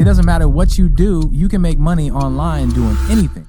doesn't matter what you do, you can make money online doing anything.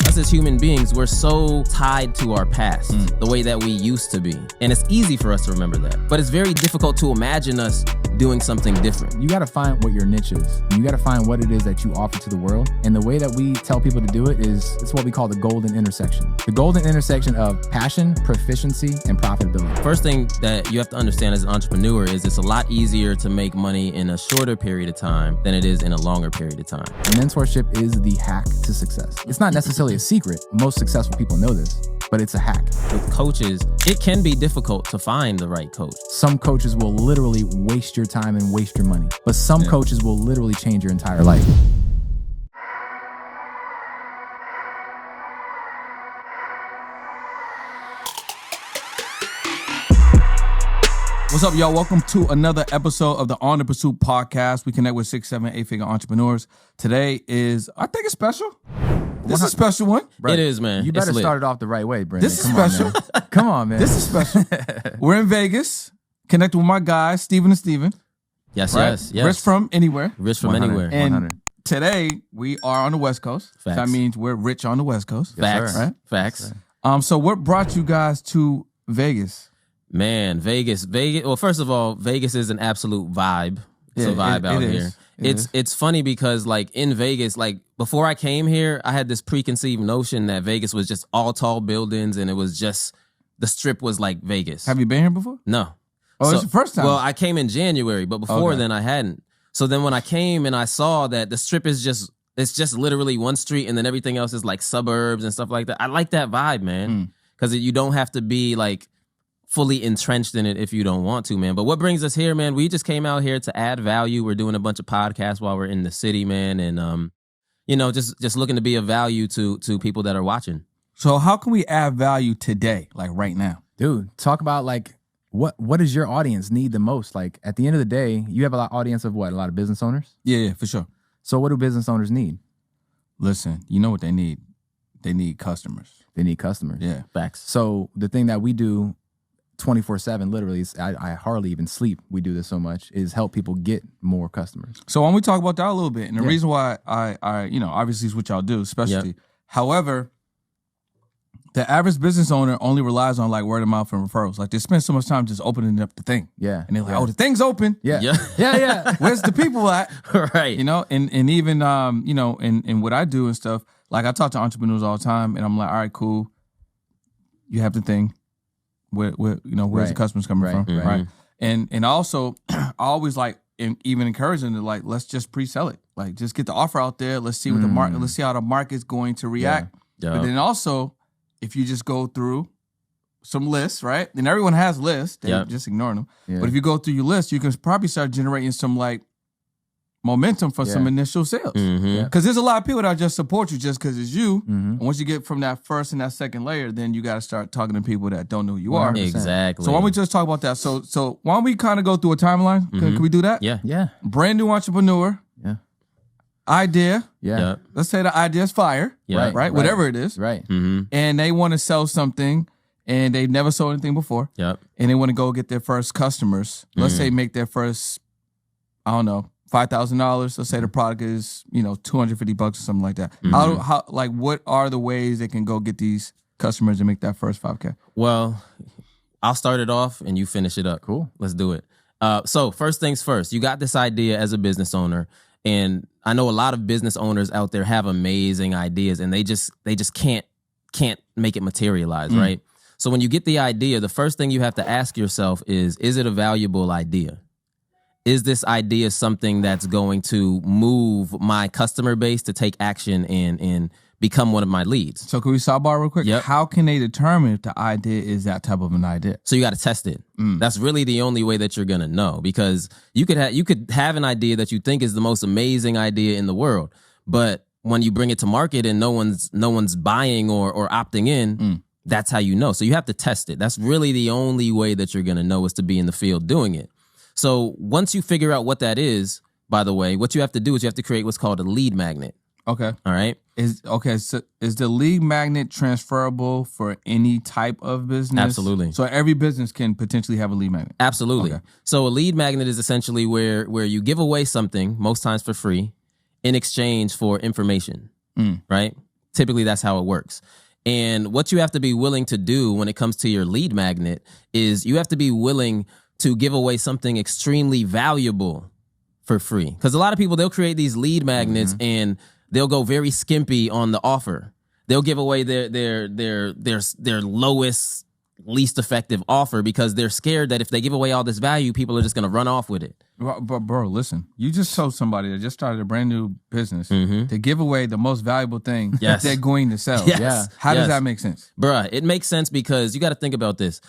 Us as human beings, we're so tied to our past, the way that we used to be. And it's easy for us to remember that. But it's very difficult to imagine us doing something different. You got to find what your niche is. You got to find what it is that you offer to the world. And the way that we tell people to do it is, it's what we call the golden intersection. The golden intersection of passion, proficiency, and profitability. First thing that you have to understand as an entrepreneur is it's a lot easier to make money in a shorter period of time than it is in a longer period of time. Mentorship is the hack to success. It's not necessarily a secret. Most successful people know this, but it's a hack. With coaches, it can be difficult to find the right coach. Some coaches will literally waste your time and waste your money, but some coaches will literally change your entire life. What's up, y'all? Welcome to another episode of the On the Pursuit podcast. We connect with 6, 7, 8-figure entrepreneurs. Today is, I think it's special. This is a special one. It is, man. You better It's lit. start it off the right way, Brandon. This is special. Come on, man. This is special. We're in Vegas, connected with my guys, Steven and Steven. Yes, Right? yes. Rich from anywhere. Rich from 100. anywhere. And 100. today, we are on the West Coast. Facts. That means we're rich on the West Coast. Facts. sir. Right? Facts. So what brought you guys to Vegas? Man, Vegas. Well, first of all, Vegas is an absolute vibe. It's a vibe out here. It's funny because like in Vegas, like before I came here, I had this preconceived notion that Vegas was just all tall buildings and it was just the strip was like Vegas. Have you been here before? No. Oh, it's your first time? Well, I came in January, but before Okay. then I hadn't. So then when I came and I saw that the strip is it's just literally one street and then everything else is like suburbs and stuff like that. I like that vibe, man. Because you don't have to be like fully entrenched in it if you don't want to, man. But what brings us here, man, we just came out here to add value. We're doing a bunch of podcasts while we're in the city, man. And, just looking to be of value to people that are watching. So how can we add value today, like right now? Dude, talk about like, what does your audience need the most? Like at the end of the day, you have audience of what? A lot of business owners? Yeah, for sure. So what do business owners need? Listen, you know what they need? They need customers. They need customers. Yeah. Facts. So the thing that we do 24/7, literally, is I hardly even sleep. We do this so much is help people get more customers. So why don't we talk about that a little bit? And the Yeah. reason why I obviously is what y'all do, specialty. Yep. However, the average business owner only relies on like word of mouth and referrals. Like they spend so much time just opening up the thing. Yeah. And they're like, yeah. oh, the thing's open. Yeah. Yeah. Yeah. Where's the people at? Right. You know, and even in what I do and stuff, like I talk to entrepreneurs all the time and I'm like, all right, cool. You have the thing. Where's Right. the customers coming Right, from? right. Right. And also I always like even encourage them to like, let's just pre-sell it. Like just get the offer out there. Let's see what the market, let's see how the market's going to react. Yeah. But then also, if you just go through some lists, right? And everyone has lists. They're Yep. just ignoring them. Yeah. But if you go through your list, you can probably start generating some like momentum for some Yeah. initial sales. Mm-hmm. Yeah. Because there's a lot of people that just support you just because it's you. Mhm. And once you get from that first and that second layer, then you got to start talking to people that don't know who you are. 100%. Exactly. So why don't we just talk about that? So why don't we kind of go through a timeline? Can we do that? Yeah. Yeah. Brand new entrepreneur, Yeah. idea. Yeah. Yep. Let's say the idea is fire, Yeah. right? Whatever it is. Right. Mm-hmm. And they want to sell something and they've never sold anything before. Yep. And they want to go get their first customers. Let's say make their first, I don't know, $5,000. Let's say the product is, $250 or something like that. What are the ways they can go get these customers and make that first $5K? Well, I'll start it off and you finish it up. Cool. Let's do it. So first things first, you got this idea as a business owner, and I know a lot of business owners out there have amazing ideas, and they just can't make it materialize, right? So when you get the idea, the first thing you have to ask yourself is it a valuable idea? Is this idea something that's going to move my customer base to take action and become one of my leads? So can we sidebar real quick? Yep. How can they determine if the idea is that type of an idea? So you got to test it. That's really the only way that you're gonna know, because you could have an idea that you think is the most amazing idea in the world, but when you bring it to market and no one's buying or opting in, that's how you know. So you have to test it. That's really the only way that you're gonna know, is to be in the field doing it. So once you figure out what that is, by the way, what you have to do is you have to create what's called a lead magnet. Okay. All right. So is the lead magnet transferable for any type of business? Absolutely. So every business can potentially have a lead magnet. Absolutely. Okay. So a lead magnet is essentially where you give away something, most times for free, in exchange for information, right? Typically, that's how it works. And what you have to be willing to do when it comes to your lead magnet is you have to be willing to give away something extremely valuable for free. Because a lot of people, they'll create these lead magnets and they'll go very skimpy on the offer. They'll give away their lowest, least effective offer because they're scared that if they give away all this value, people are just going to run off with it. But bro, listen, you just told somebody that just started a brand new business to give away the most valuable thing that they're going to sell. Yes. Yeah. How does that make sense? Bruh, it makes sense because you got to think about this.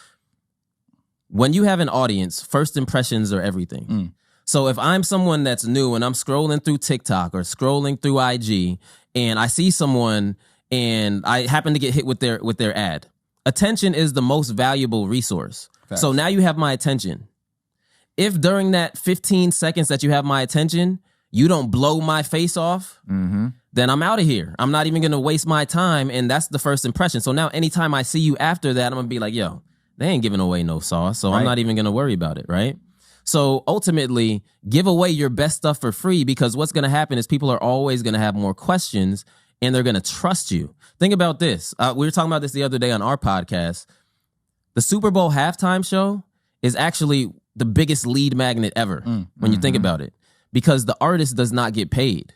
When you have an audience, first impressions are everything. So if I'm someone that's new and I'm scrolling through TikTok or scrolling through IG and I see someone and I happen to get hit with their ad, attention is the most valuable resource. Facts. So now you have my attention. If during that 15 seconds that you have my attention, you don't blow my face off, then I'm out of here. I'm not even going to waste my time. And that's the first impression. So now anytime I see you after that, I'm going to be like, yo, they ain't giving away no sauce. So I'm not even going to worry about it, right? So ultimately, give away your best stuff for free because what's going to happen is people are always going to have more questions and they're going to trust you. Think about this. We were talking about this the other day on our podcast. The Super Bowl halftime show is actually the biggest lead magnet ever when you think about it, because the artist does not get paid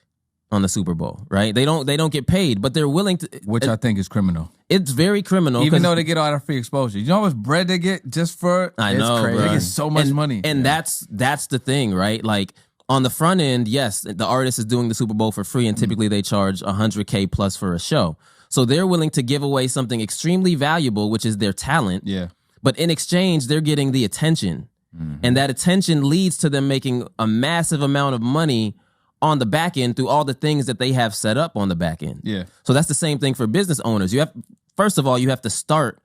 on the Super Bowl, right? They don't get paid, but they're willing to. Which I think is criminal. It's very criminal. Even though they get all that free exposure. You know how much bread they get just for it? I know, crazy. bro. They get so much money. And that's the thing, right? Like on the front end, yes, the artist is doing the Super Bowl for free and typically they charge $100K plus for a show. So they're willing to give away something extremely valuable, which is their talent. Yeah. But in exchange, they're getting the attention. And that attention leads to them making a massive amount of money on the back end through all the things that they have set up on the back end. Yeah. So So that's the same thing for business owners. You have, first of all, you have to start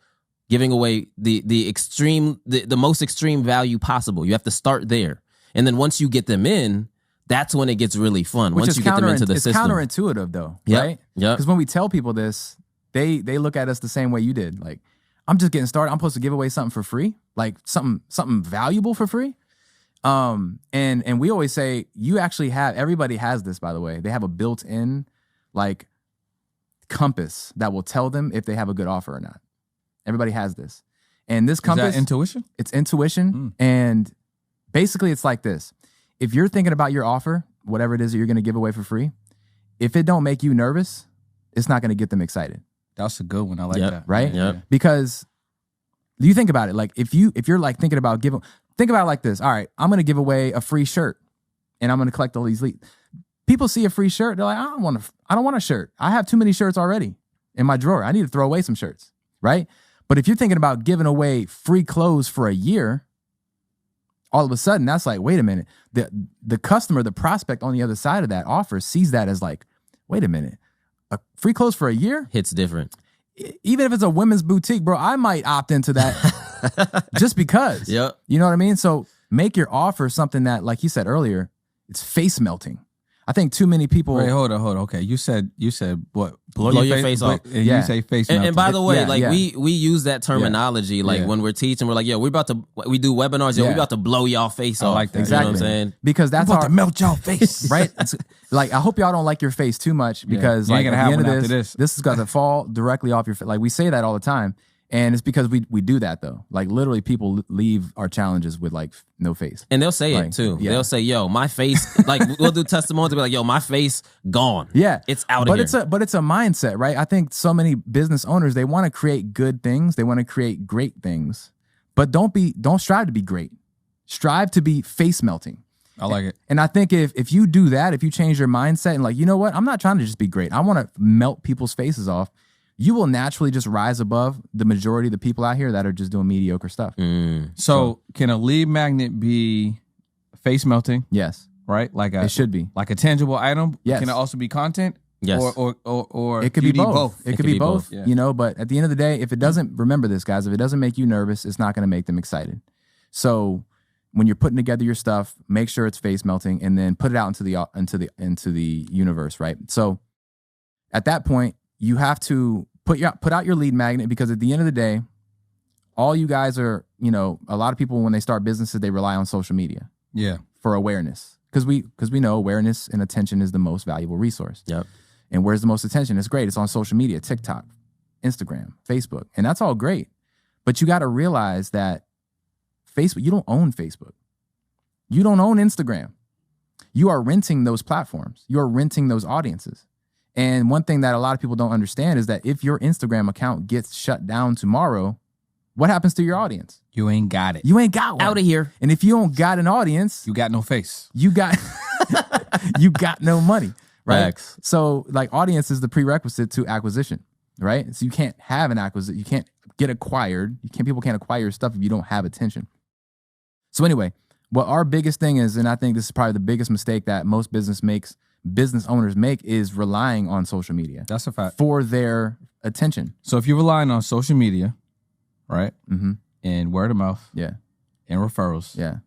giving away the most extreme value possible. You have to start there. And then once you get them in, that's when it gets really fun. Which Once is you get them into the it's system. counterintuitive though, Yep, right? yep. Because when we tell people this, they look at us the same way you did. Like, I'm just getting started. I'm supposed to give away something for free, like something valuable for free. And we always say you actually have. Everybody has this, by the way. They have a built-in like compass that will tell them if they have a good offer or not. Everybody has this, and this compass. Is that intuition? It's intuition, and basically it's like this. If you're thinking about your offer, whatever it is that you're going to give away for free, if it don't make you nervous, it's not going to get them excited. That's a good one. I like Yep. that. Right? Yep. Because you think about it, like if you're like thinking about think about it like this. All right, I'm going to give away a free shirt and I'm going to collect all these leads. People see a free shirt. They're like, I don't want a shirt. I have too many shirts already in my drawer. I need to throw away some shirts. Right? But if you're thinking about giving away free clothes for a year, all of a sudden that's like, wait a minute. The customer, the prospect on the other side of that offer sees that as like, wait a minute. A free clothes for a year? Hits different. Even if it's a women's boutique, bro, I might opt into that just because. Yep. You know what I mean? So make your offer something that, like you said earlier, it's face melting. I think too many people. Wait, hold on. Okay, you said what? Blow your face off. And Yeah. you say face And melting. by the way, Yeah, yeah. we use that terminology like when we're teaching, we're like, yo, we do webinars, we about to blow y'all face off. like that. You know what I'm Exactly. saying? Because that's about our to melt y'all face. right. It's, like I hope y'all don't like your face too much because You ain't like gonna at the have end one of after this is gonna fall directly off your face. Like we say that all the time, and it's because we do that though. Like literally, people leave our challenges with like no face. And they'll say Like, it too. yeah. They'll say, yo, my face, like we'll do testimonies to be like, yo, my face gone. Yeah, It's out of but here. it's a mindset, right? I think so many business owners, they want to create good things, they want to create great things, but don't strive to be great. Strive to be face melting. I like it. And I think if you do that, if you change your mindset and like, you know what, I'm not trying to just be great. I want to melt people's faces off. You will naturally just rise above the majority of the people out here that are just doing mediocre stuff. So can a lead magnet be face melting? Yes, Right, like it should be. like a tangible item. Yes. Can it also be content? Yes. Or It could do be you need both. It could be both. Yeah. You know, but at the end of the day, if it doesn't, remember this, guys, if it doesn't make you nervous, it's not going to make them excited. So when you're putting together your stuff, make sure it's face melting and then put it out into the universe, right? So at that point, you have to put out your lead magnet, because at the end of the day, all you guys are, you know, a lot of people when they start businesses, they rely on social media Yeah. for awareness. because we know awareness and attention is the most valuable resource. Yep. And where's the most attention? It's great. It's on social media, TikTok, Instagram, Facebook, and that's all great. But you got to realize that Facebook, you don't own Facebook. You don't own Instagram. You are renting those platforms. You are renting those audiences. And one thing that a lot of people don't understand is that if your Instagram account gets shut down tomorrow, what happens to your audience? You ain't got it. You ain't got one. Out of here. And if you don't got an audience, You got no face. you got you got no money, right? Facts. So like audience is the prerequisite to acquisition, right? So you can't have an acquisition. You can't get acquired. People can't acquire your stuff if you don't have attention. So anyway, what our biggest thing is, and I think this is probably the biggest mistake that most business owners make, is relying on social media That's a fact. for their attention. So if you're relying on social media, right, Mm-hmm. and word of mouth Yeah, and referrals, yeah.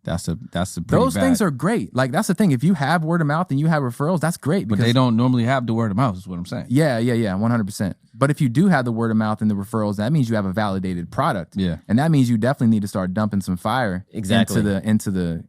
that's a pretty Those bad. things are great. Like that's the thing. If you have word of mouth and you have referrals, that's great. But Because they don't normally have the word of mouth, is what I'm saying. Yeah, 100%. But if you do have the word of mouth and the referrals, that means you have a validated product. Yeah. And that means you definitely need to start dumping some fire Exactly. into the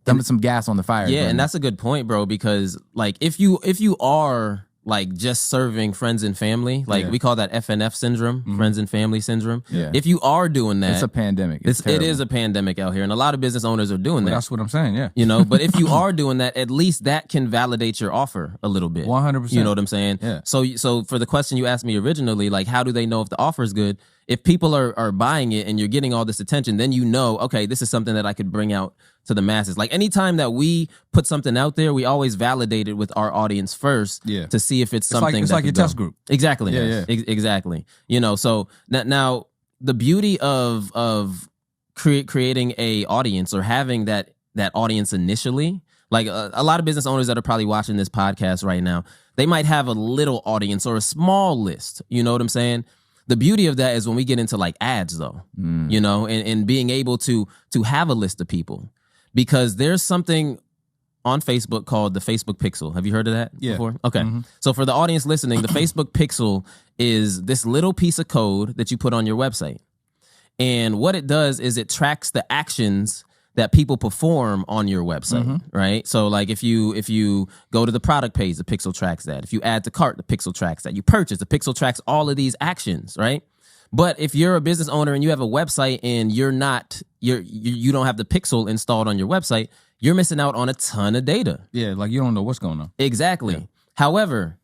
dumping some gas on the fire. Yeah, burner. and that's a good point, bro, because like if you are like just serving friends and family, like Yeah. we call that FNF syndrome, friends and family syndrome. Yeah. If you are doing that, it's a pandemic. it terrible. is a pandemic out here, and a lot of business owners are doing Well, that. that's what I'm saying, yeah. But if you are doing that, at least that can validate your offer a little bit. 100%. You know what I'm saying? Yeah. So for the question you asked me originally, like how do they know if the offer is good? If people are buying it and you're getting all this attention, then you know, okay, this is something that I could bring out to the masses. Like anytime that we put something out there, we always validate it with our audience first Yeah. to see if it's something It's that like your could go. test group. Exactly. Yeah, yeah. Exactly. So now the beauty of creating a audience or having that audience initially, like a lot of business owners that are probably watching this podcast right now, they might have a little audience or a small list. You know what I'm saying? The beauty of that is when we get into like ads though, and being able to have a list of people, because there's something on Facebook called the Facebook Pixel. Have you heard of that before? Okay. So for the audience listening, the Facebook Pixel is this little piece of code that you put on your website. And what it does is it tracks the actions that people perform on your website, right? So like if you go to the product page, the Pixel tracks that. If you add to cart, the Pixel tracks that. You purchase, the Pixel tracks all of these actions, right? But if you're a business owner and you have a website and you don't have the Pixel installed on your website, you're missing out on a ton of data. Yeah, like you don't know what's going on. Exactly. Yeah. However,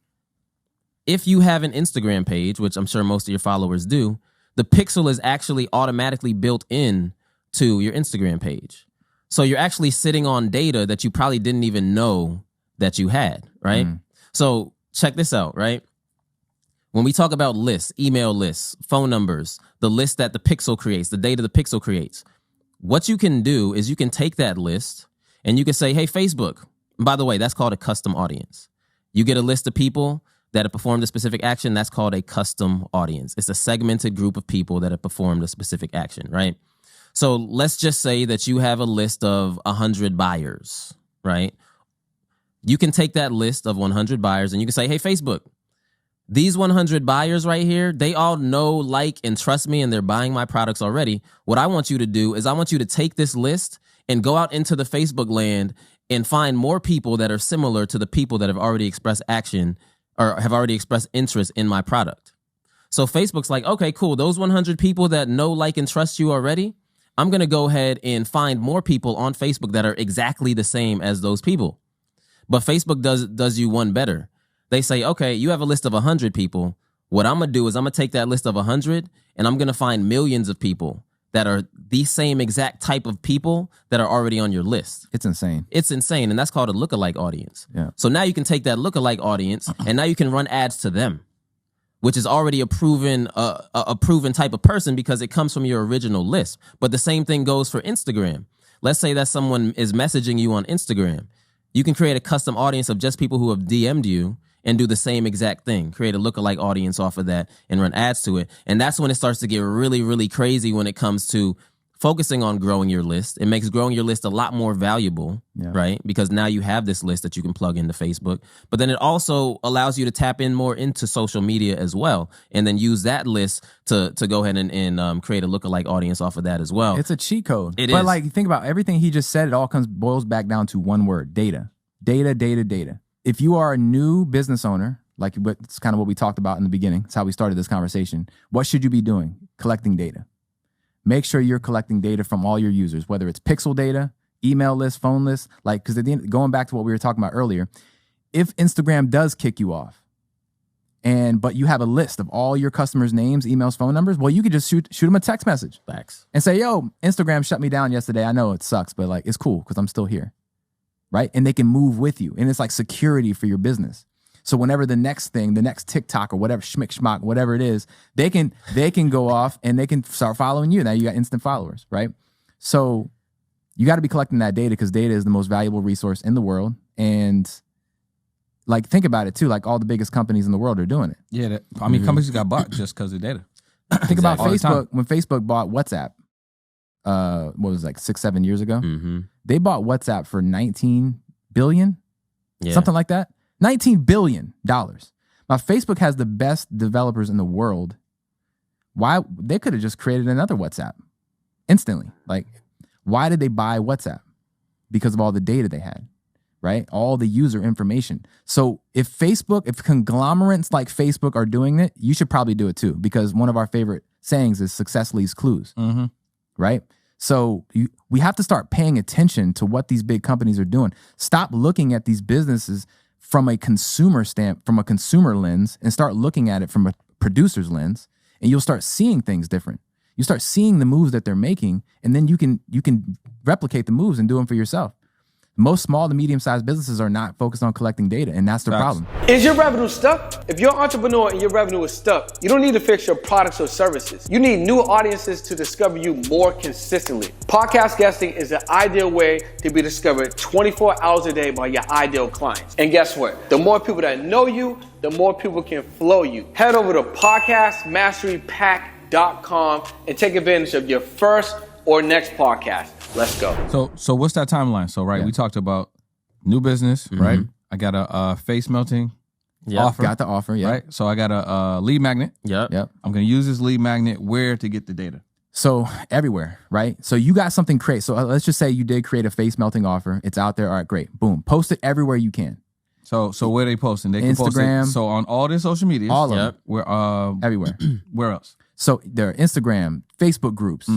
if you have an Instagram page, which I'm sure most of your followers do, the Pixel is actually automatically built in to your Instagram page. So you're actually sitting on data that you probably didn't even know that you had, right? So check this out, right? When we talk about lists, email lists, phone numbers, the list that the Pixel creates, the data the Pixel creates, what you can do is you can take that list and you can say, hey, Facebook, and by the way, that's called a custom audience. You get a list of people that have performed a specific action, that's called a custom audience. It's a segmented group of people that have performed a specific action, right? So let's just say that you have a list of 100 buyers, right? You can take that list of 100 buyers and you can say, hey, Facebook, these 100 buyers right here, they all know, like, and trust me, and they're buying my products already. What I want you to do is I want you to take this list and go out into the Facebook land and find more people that are similar to the people that have already expressed action or have already expressed interest in my product. So Facebook's like, okay, cool. Those 100 people that know, like, and trust you already, I'm going to go ahead and find more people on Facebook that are exactly the same as those people. But Facebook does you one better. They say, okay, you have a list of 100 people. What I'm going to do is I'm going to take that list of 100 and I'm going to find millions of people that are the same exact type of people that are already on your list. It's insane. It's insane. And that's called a lookalike audience. Yeah. So now you can take that lookalike audience and now you can run ads to them, which is already a proven type of person because it comes from your original list. But the same thing goes for Instagram. Let's say that someone is messaging you on Instagram. You can create a custom audience of just people who have DM'd you and do the same exact thing. Create a lookalike audience off of that and run ads to it. And that's when it starts to get really, really crazy when it comes to focusing on growing your list. It makes growing your list a lot more valuable, right? Because now you have this list that you can plug into Facebook. But then it also allows you to tap in more into social media as well, and then use that list to go ahead and create a lookalike audience off of that as well. It's a cheat code. But is. Like, think about everything he just said. It all boils back down to one word: data. Data, data, data. If you are a new business owner, like it's kind of what we talked about in the beginning, it's how we started this conversation. What should you be doing? Collecting data. Make sure you're collecting data from all your users, whether it's pixel data, email list, phone list, like, because at the end, going back to what we were talking about earlier, if Instagram does kick you off, but you have a list of all your customers' names, emails, phone numbers, well, you could just shoot them a text message. Facts. And say, yo, Instagram shut me down yesterday. I know it sucks, but like, it's cool because I'm still here, right? And they can move with you. And it's like security for your business. So whenever the next thing, the next TikTok or whatever, schmick schmock, whatever it is, they can go off and they can start following you. Now you got instant followers, right? So you got to be collecting that data because data is the most valuable resource in the world. And like, think about it too. Like, all the biggest companies in the world are doing it. Yeah, companies got bought just because of data. Think about Facebook. When Facebook bought WhatsApp, what was it, like 6-7 years ago? Mm-hmm. They bought WhatsApp for $19 billion, Yeah. something like that. $19 billion. Now, Facebook has the best developers in the world. Why? They could have just created another WhatsApp instantly. Like, why did they buy WhatsApp? Because of all the data they had, right? All the user information. So if conglomerates like Facebook are doing it, you should probably do it too, because one of our favorite sayings is success leaves clues, right? So we have to start paying attention to what these big companies are doing. Stop looking at these businesses from a consumer lens, and start looking at it from a producer's lens, and you'll start seeing things different. You start seeing the moves that they're making, and then you can replicate the moves and do them for yourself. Most small to medium-sized businesses are not focused on collecting data, and that's the problem. Is your revenue stuck? If you're an entrepreneur and your revenue is stuck, you don't need to fix your products or services. You need new audiences to discover you more consistently. Podcast guesting is the ideal way to be discovered 24 hours a day by your ideal clients. And guess what? The more people that know you, the more people can flow you. Head over to podcastmasterypack.com and take advantage of your first or next podcast. Let's go. So what's that timeline? So, we talked about new business, right? I got a face melting offer. Got the offer, yeah. Right? So I got a lead magnet. Yep. I'm going to use this lead magnet where to get the data? So everywhere, right? So you got something create. So let's just say you did create a face melting offer. It's out there. All right, great. Boom. Post it everywhere you can. So where are they posting? They can Instagram. Post it. So on all their social media. All of them. Where, everywhere. Where else? So there are Instagram, Facebook groups.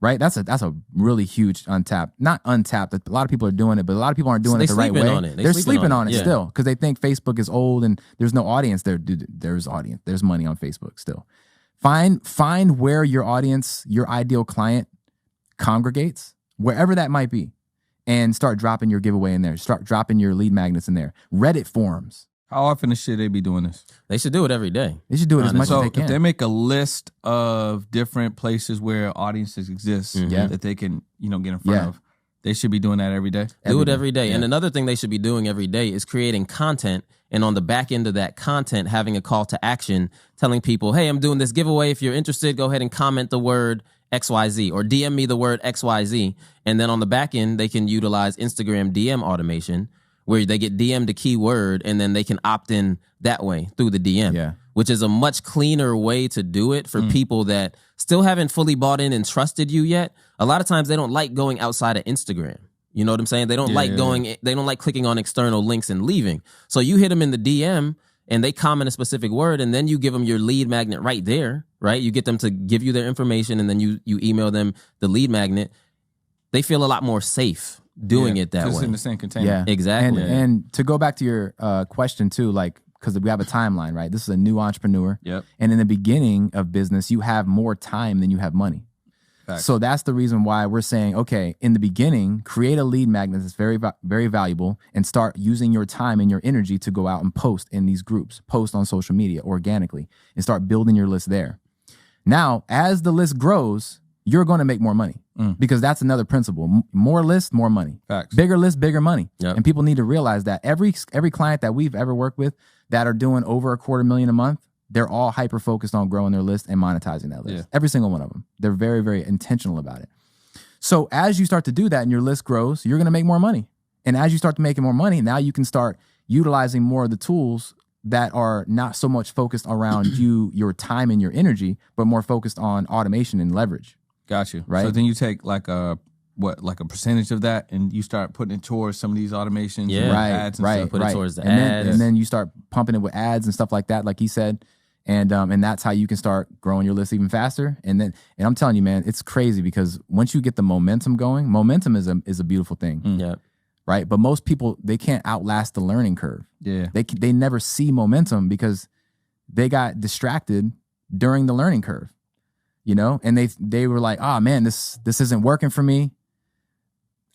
Right? That's a really huge untapped. Not untapped. A lot of people are doing it, but a lot of people aren't doing it the right way. They're sleeping on it still because they think Facebook is old and there's no audience there. Dude, there's audience. There's money on Facebook still. Find where your audience, your ideal client congregates, wherever that might be, and start dropping your giveaway in there. Start dropping your lead magnets in there. Reddit forums. How often should they be doing this? They should do it every day. They should do it as much as they can. If they make a list of different places where audiences exist that they can, get in front of, they should be doing that every day. Do it every day. Yeah. And another thing they should be doing every day is creating content, and on the back end of that content, having a call to action, telling people, hey, I'm doing this giveaway. If you're interested, go ahead and comment the word XYZ or DM me the word XYZ. And then on the back end, they can utilize Instagram DM automation, where they get DM'd a keyword and then they can opt in that way through the DM, which is a much cleaner way to do it for people that still haven't fully bought in and trusted you yet. A lot of times they don't like going outside of Instagram. You know what I'm saying? They don't like they don't like clicking on external links and leaving. So you hit them in the DM and they comment a specific word, and then you give them your lead magnet right there, right? You get them to give you their information, and then you email them the lead magnet. They feel a lot more safe doing it that way. Just in the same container. Yeah, exactly. And to go back to your question too, like, because we have a timeline, right? This is a new entrepreneur. Yep. And in the beginning of business, you have more time than you have money. Facts. So that's the reason why we're saying, okay, in the beginning, create a lead magnet that's very, very valuable, and start using your time and your energy to go out and post in these groups, post on social media organically, and start building your list there. Now, as the list grows, you're going to make more money because that's another principle. More lists, more money. Facts. Bigger lists, bigger money. Yep. And people need to realize that every client that we've ever worked with that are doing over $250,000 a month, they're all hyper focused on growing their list and monetizing that list. Yeah. Every single one of them. They're very, very intentional about it. So as you start to do that and your list grows, you're going to make more money. And as you start to making more money, now you can start utilizing more of the tools that are not so much focused around your time and your energy, but more focused on automation and leverage. Got you. Right. So then you take like a percentage of that and you start putting it towards some of these automations, and ads and stuff. Put it towards the ads. And then you start pumping it with ads and stuff like that, like he said. And that's how you can start growing your list even faster. And I'm telling you, man, it's crazy because once you get the momentum going, momentum is a beautiful thing. Yeah. Right. But most people, they can't outlast the learning curve. Yeah. They never see momentum because they got distracted during the learning curve, and they were like, oh man, this isn't working for me.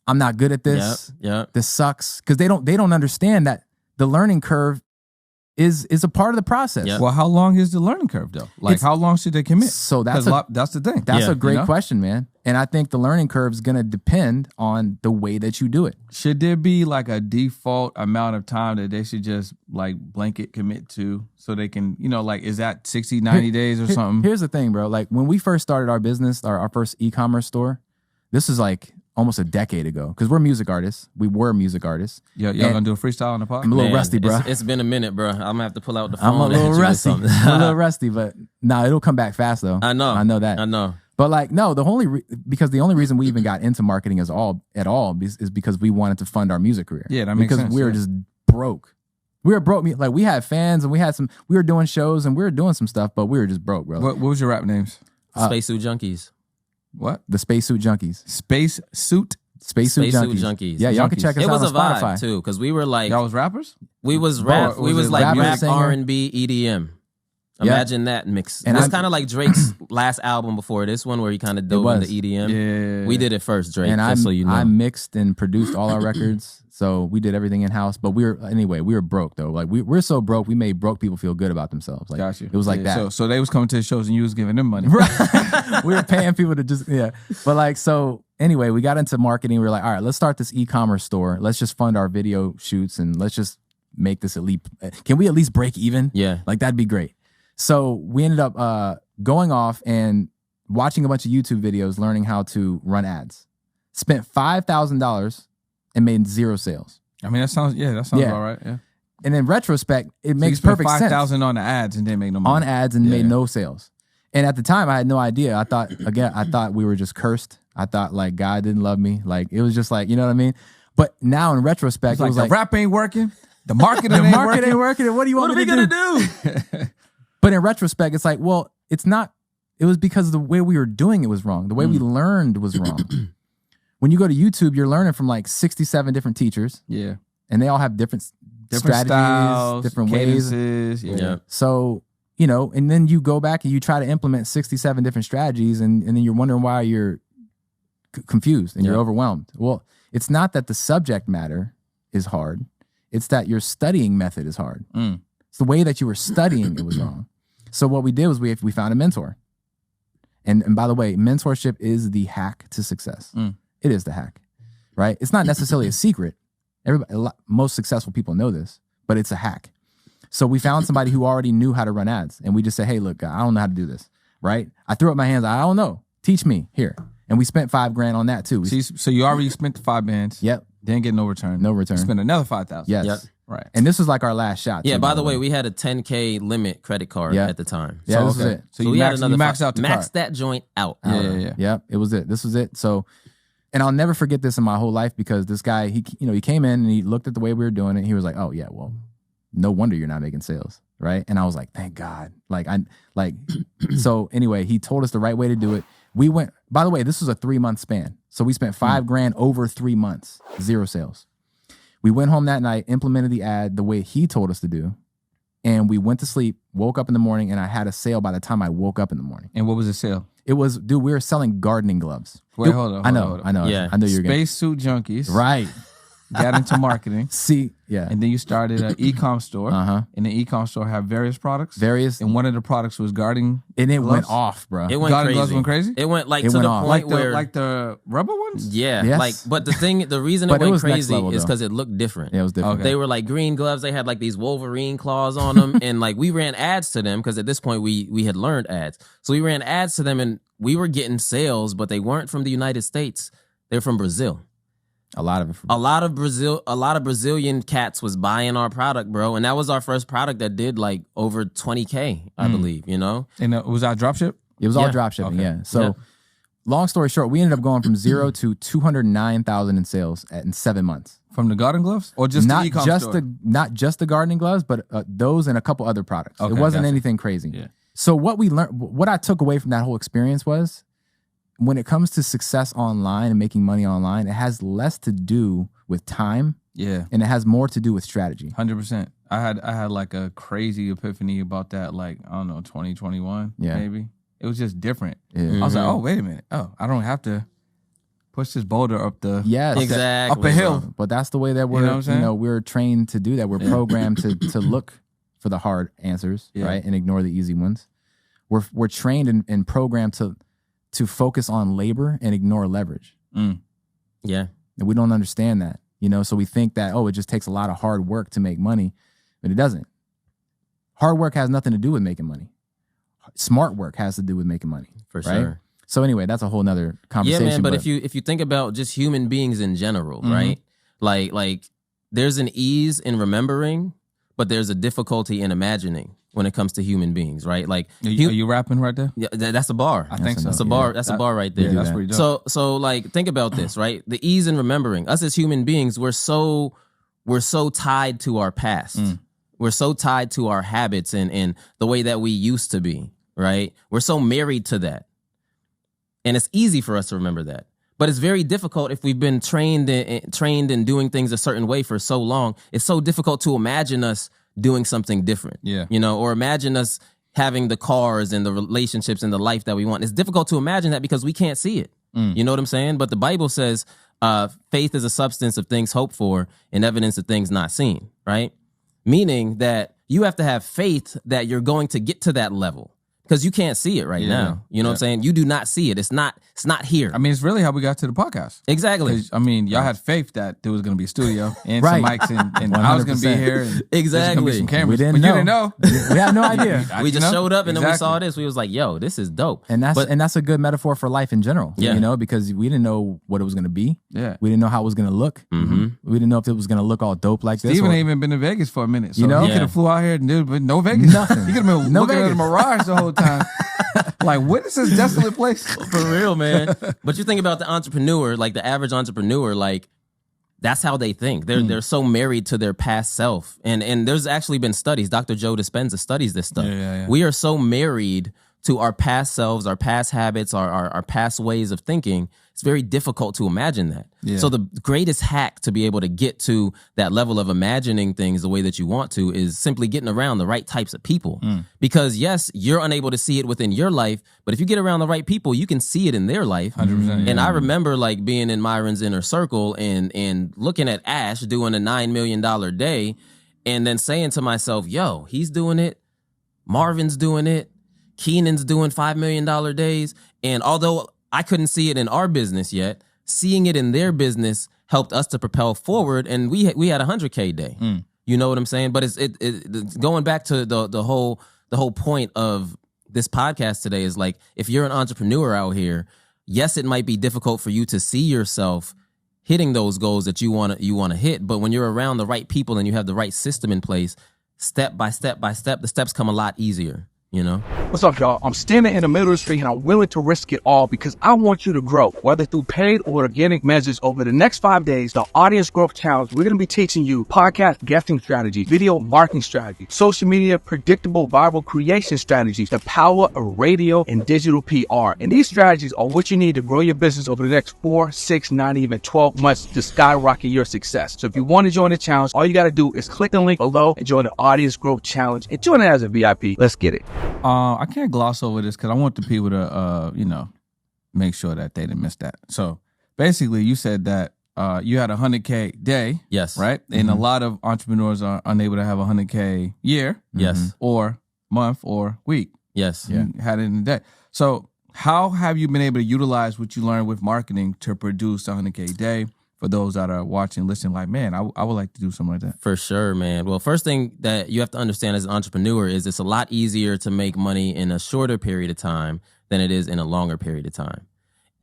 I'm not good at this. Yeah. This sucks. Because they don't understand that the learning curve is a part of the process. Yep. Well, how long is the learning curve though? Like how long should they commit? So that's the thing. That's a great question, man. And I think the learning curve is going to depend on the way that you do it. Should there be like a default amount of time that they should just like blanket commit to so they can, like is that 60, 90 days or something? Here's the thing, bro. Like when we first started our business, our first e-commerce store, this is like almost a decade ago because we're music artists. We were music artists. Y'all gonna do a freestyle on the podcast? I'm a little rusty, bro. It's been a minute, bro. I'm gonna have to pull out the phone. I'm a little rusty. I'm a little rusty, but it'll come back fast though. I know that. I know. But like, no, the only reason we even got into marketing at all is because we wanted to fund our music career. Yeah, that makes sense. Because we were just broke. We were broke. Like we had fans and we were doing shows and we were doing some stuff, but we were just broke, bro. What was your rap names? Spacesuit Junkies. What? The Spacesuit Junkies. Spacesuit Junkies. Yeah, y'all can check us out on Spotify. It was a vibe too, because we were like, y'all was rappers. We was rap. We was like rap, singer? R&B, EDM. Imagine that mix. And it's kind of like Drake's last album before this one, where he kind of dove into EDM. Yeah, we did it first, Drake. And just so you know, I mixed and produced all our records, so we did everything in house. But we were broke though. Like we're so broke, we made broke people feel good about themselves. Like Got you. It was like that. So they was coming to the shows and you was giving them money. Right. We were paying people to just But like so. Anyway, we got into marketing. We were like, all right, let's start this e-commerce store. Let's just fund our video shoots and let's just make this elite. Can we at least break even? Yeah. Like that'd be great. So we ended up going off and watching a bunch of YouTube videos, learning how to run ads. Spent $5,000 and made 0 sales. I mean, that sounds all right. Yeah. And in retrospect, it makes you spent perfect sense. $5,000 on the ads and didn't make no money. On ads and made no sales. And at the time, I had no idea. I thought we were just cursed. I thought like God didn't love me. Like it was just like, you know what I mean? But now in retrospect, it was like the rap ain't working. The marketing ain't working. What do you want me to do? But in retrospect, it's like, well, it's not. It was because the way we were doing it was wrong. The way we learned was wrong. When you go to YouTube, you're learning from like 67 different teachers. Yeah. And they all have different strategies, styles, different cadences, ways. Yeah. So, and then you go back and you try to implement 67 different strategies and then you're wondering why you're confused and you're overwhelmed. Well, it's not that the subject matter is hard. It's that your studying method is hard. It's the way that you were studying it was wrong. So what we did was we found a mentor. And by the way, mentorship is the hack to success. It is the hack, right? It's not necessarily a secret. Most successful people know this, but it's a hack. So we found somebody who already knew how to run ads. And we just said, hey, look, I don't know how to do this, right? I threw up my hands. I don't know. Teach me here. And we spent $5,000 on that too. So you already spent the $5,000. Yep. Didn't get no return. No return. Spent another $5,000. Yes. Yep. Right. And this was like our last shot. Yeah, too, by the way, we had a 10K limit credit card at the time. Yeah, this was it. So you had maxed, maxed out the card. Maxed that joint out. Yeah, it was it. This was it. So, and I'll never forget this in my whole life because this guy, he came in and he looked at the way we were doing it. He was like, oh yeah, well, no wonder you're not making sales. Right. And I was like, thank God. So anyway, he told us the right way to do it. We went, by the way, this was a 3-month span. So we spent $5,000 over 3 months, 0 sales. We went home that night, implemented the ad the way he told us to do. And we went to sleep, woke up in the morning, and I had a sale by the time I woke up in the morning. And what was the sale? It was, dude, we were selling gardening gloves. Wait, hold on. I know. Yeah. I know you're going Spacesuit Junkies. Right. got into marketing. See, yeah. And then you started an e-com store. Uh-huh. And the e-com store had various products. Various. And one of the products was gardening And it gloves. went off, bro. It went Garden crazy. gloves went crazy? It went like It to went the off. point Like where the rubber ones? yeah, Yes. like but the reason But it it went was next crazy level, is though. because it looked different. Yeah, it was different. Okay. They were like green gloves. They had like these Wolverine claws on them, and like we ran ads to them because at this point we had learned ads. So we ran ads to them, and we were getting sales, but they weren't from the United States. They're from Brazil. A lot of it. A lot of Brazilian cats was buying our product, bro, and that was our first product that did like over 20K, I believe. You know, And was that dropship? It was all Yeah. drop shipping, Okay. yeah. So, Yeah. long story short, we ended up going from 0 to 209,000 in sales in 7 months. From the garden gloves? Or just not the e-com just store? not just the gardening gloves, but those and a couple other products. Okay, it wasn't gotcha. anything crazy. Yeah. So what we learned, what I took away from that whole experience was, when it comes to success online and making money online, it has less to do with time Yeah. and it has more to do with strategy. 100%. I had like a crazy epiphany about that, like, I don't know, 2021, Yeah. maybe. It was just different. Yeah. I was like, oh, wait a minute. Oh, I don't have to push this boulder up the Yes. exactly, up a hill. bro. But that's the way that we're, know what I'm saying? we're trained to do that. We're programmed to look for the hard answers, Yeah. right, and ignore the easy ones. We're trained and programmed to focus on labor and ignore leverage, Yeah, and we don't understand that. So we think that it just takes a lot of hard work to make money, but it doesn't. Hard work has nothing to do with making money. Smart work has to do with making money, for right? sure. So anyway, that's a whole nother Yeah, conversation. man. But if you think about just human beings in general, right? Like there's an ease in remembering, but there's a difficulty in imagining when it comes to human beings, right? Like Are you rapping right there? yeah, that's a bar. I think so. That's a bar. That's a bar right there. Yeah, that's that. pretty dope. So like think about this, right? The ease in remembering. Us as human beings, we're so tied to our past. We're so tied to our habits and the way that we used to be, right? We're so married to that. And it's easy for us to remember that. But it's very difficult if we've been trained in doing things a certain way for so long. It's so difficult to imagine us doing something different. Yeah. Or imagine us having the cars and the relationships and the life that we want. It's difficult to imagine that because we can't see it. You know what I'm saying? But the Bible says faith is a substance of things hoped for and evidence of things not seen, right? Meaning that you have to have faith that you're going to get to that level because you can't see it right now. You know what I'm saying? You do not see it. It's not here. I mean, it's really how we got to the podcast. Exactly. 'Cause, I mean, y'all had faith that there was going to be a studio and Right. some mics and I was going to be 100%. here. And Exactly. there's gonna be some cameras. We didn't but know. You didn't know. we had no idea. We just showed up and then we Exactly. saw this. We was like, yo, this is dope. And that's a good metaphor for life in general. Yeah. Because we didn't know what it was going to be. Yeah. We didn't know how it was going to look. We didn't know if it was going to look all dope like this. Steven or- ain't even been to Vegas for a minute. So You know? he Yeah. could have flew out here and did but no Vegas. Nothing. He could have been No looking at Vegas. the Mirage the whole time. Like, what is this desolate place? For real, man. But you think about the entrepreneur, like the average entrepreneur, like that's how they think. They're so married to their past self. And there's actually been studies. Dr. Joe Dispenza studies this stuff. Yeah. We are so married to our past selves, our past habits, our past ways of thinking. It's very difficult to imagine that. Yeah. So the greatest hack to be able to get to that level of imagining things the way that you want to is simply getting around the right types of people. Because yes, you're unable to see it within your life, but if you get around the right people, you can see it in their life. 100%. And I remember like being in Myron's inner circle and looking at Ash doing a $9 million day and then saying to myself, yo, he's doing it. Marvin's doing it. Keenan's doing $5 million days. And although I couldn't see it in our business yet, seeing it in their business helped us to propel forward. And we had a 100K day. You know what I'm saying? But it's going back to the whole point of this podcast today is like, if you're an entrepreneur out here, yes, it might be difficult for you to see yourself hitting those goals that you want to hit. But when you're around the right people and you have the right system in place, step by step by step, the steps come a lot easier. What's up, y'all? I'm standing in the middle of the street and I'm willing to risk it all because I want you to grow, whether through paid or organic measures. Over the next 5 days, the Audience Growth Challenge, we're going to be teaching you podcast guesting strategies, video marketing strategies, social media predictable viral creation strategies, the power of radio and digital PR. And these strategies are what you need to grow your business over the next 4, 6, 9, even 12 months to skyrocket your success. So if you want to join the challenge, all you got to do is click the link below and join the Audience Growth Challenge and join it as a VIP. Let's get it. I can't gloss over this because I want the people to, make sure that they didn't miss that. So basically, you said that you had a 100K day. Yes. Right? And a lot of entrepreneurs are unable to have a 100K year. Yes. Or month or week. Yes. You had it in a day. So how have you been able to utilize what you learned with marketing to produce a 100K day? For those that are watching, listening, like, man, I would like to do something like that. For sure, man. Well, first thing that you have to understand as an entrepreneur is it's a lot easier to make money in a shorter period of time than it is in a longer period of time.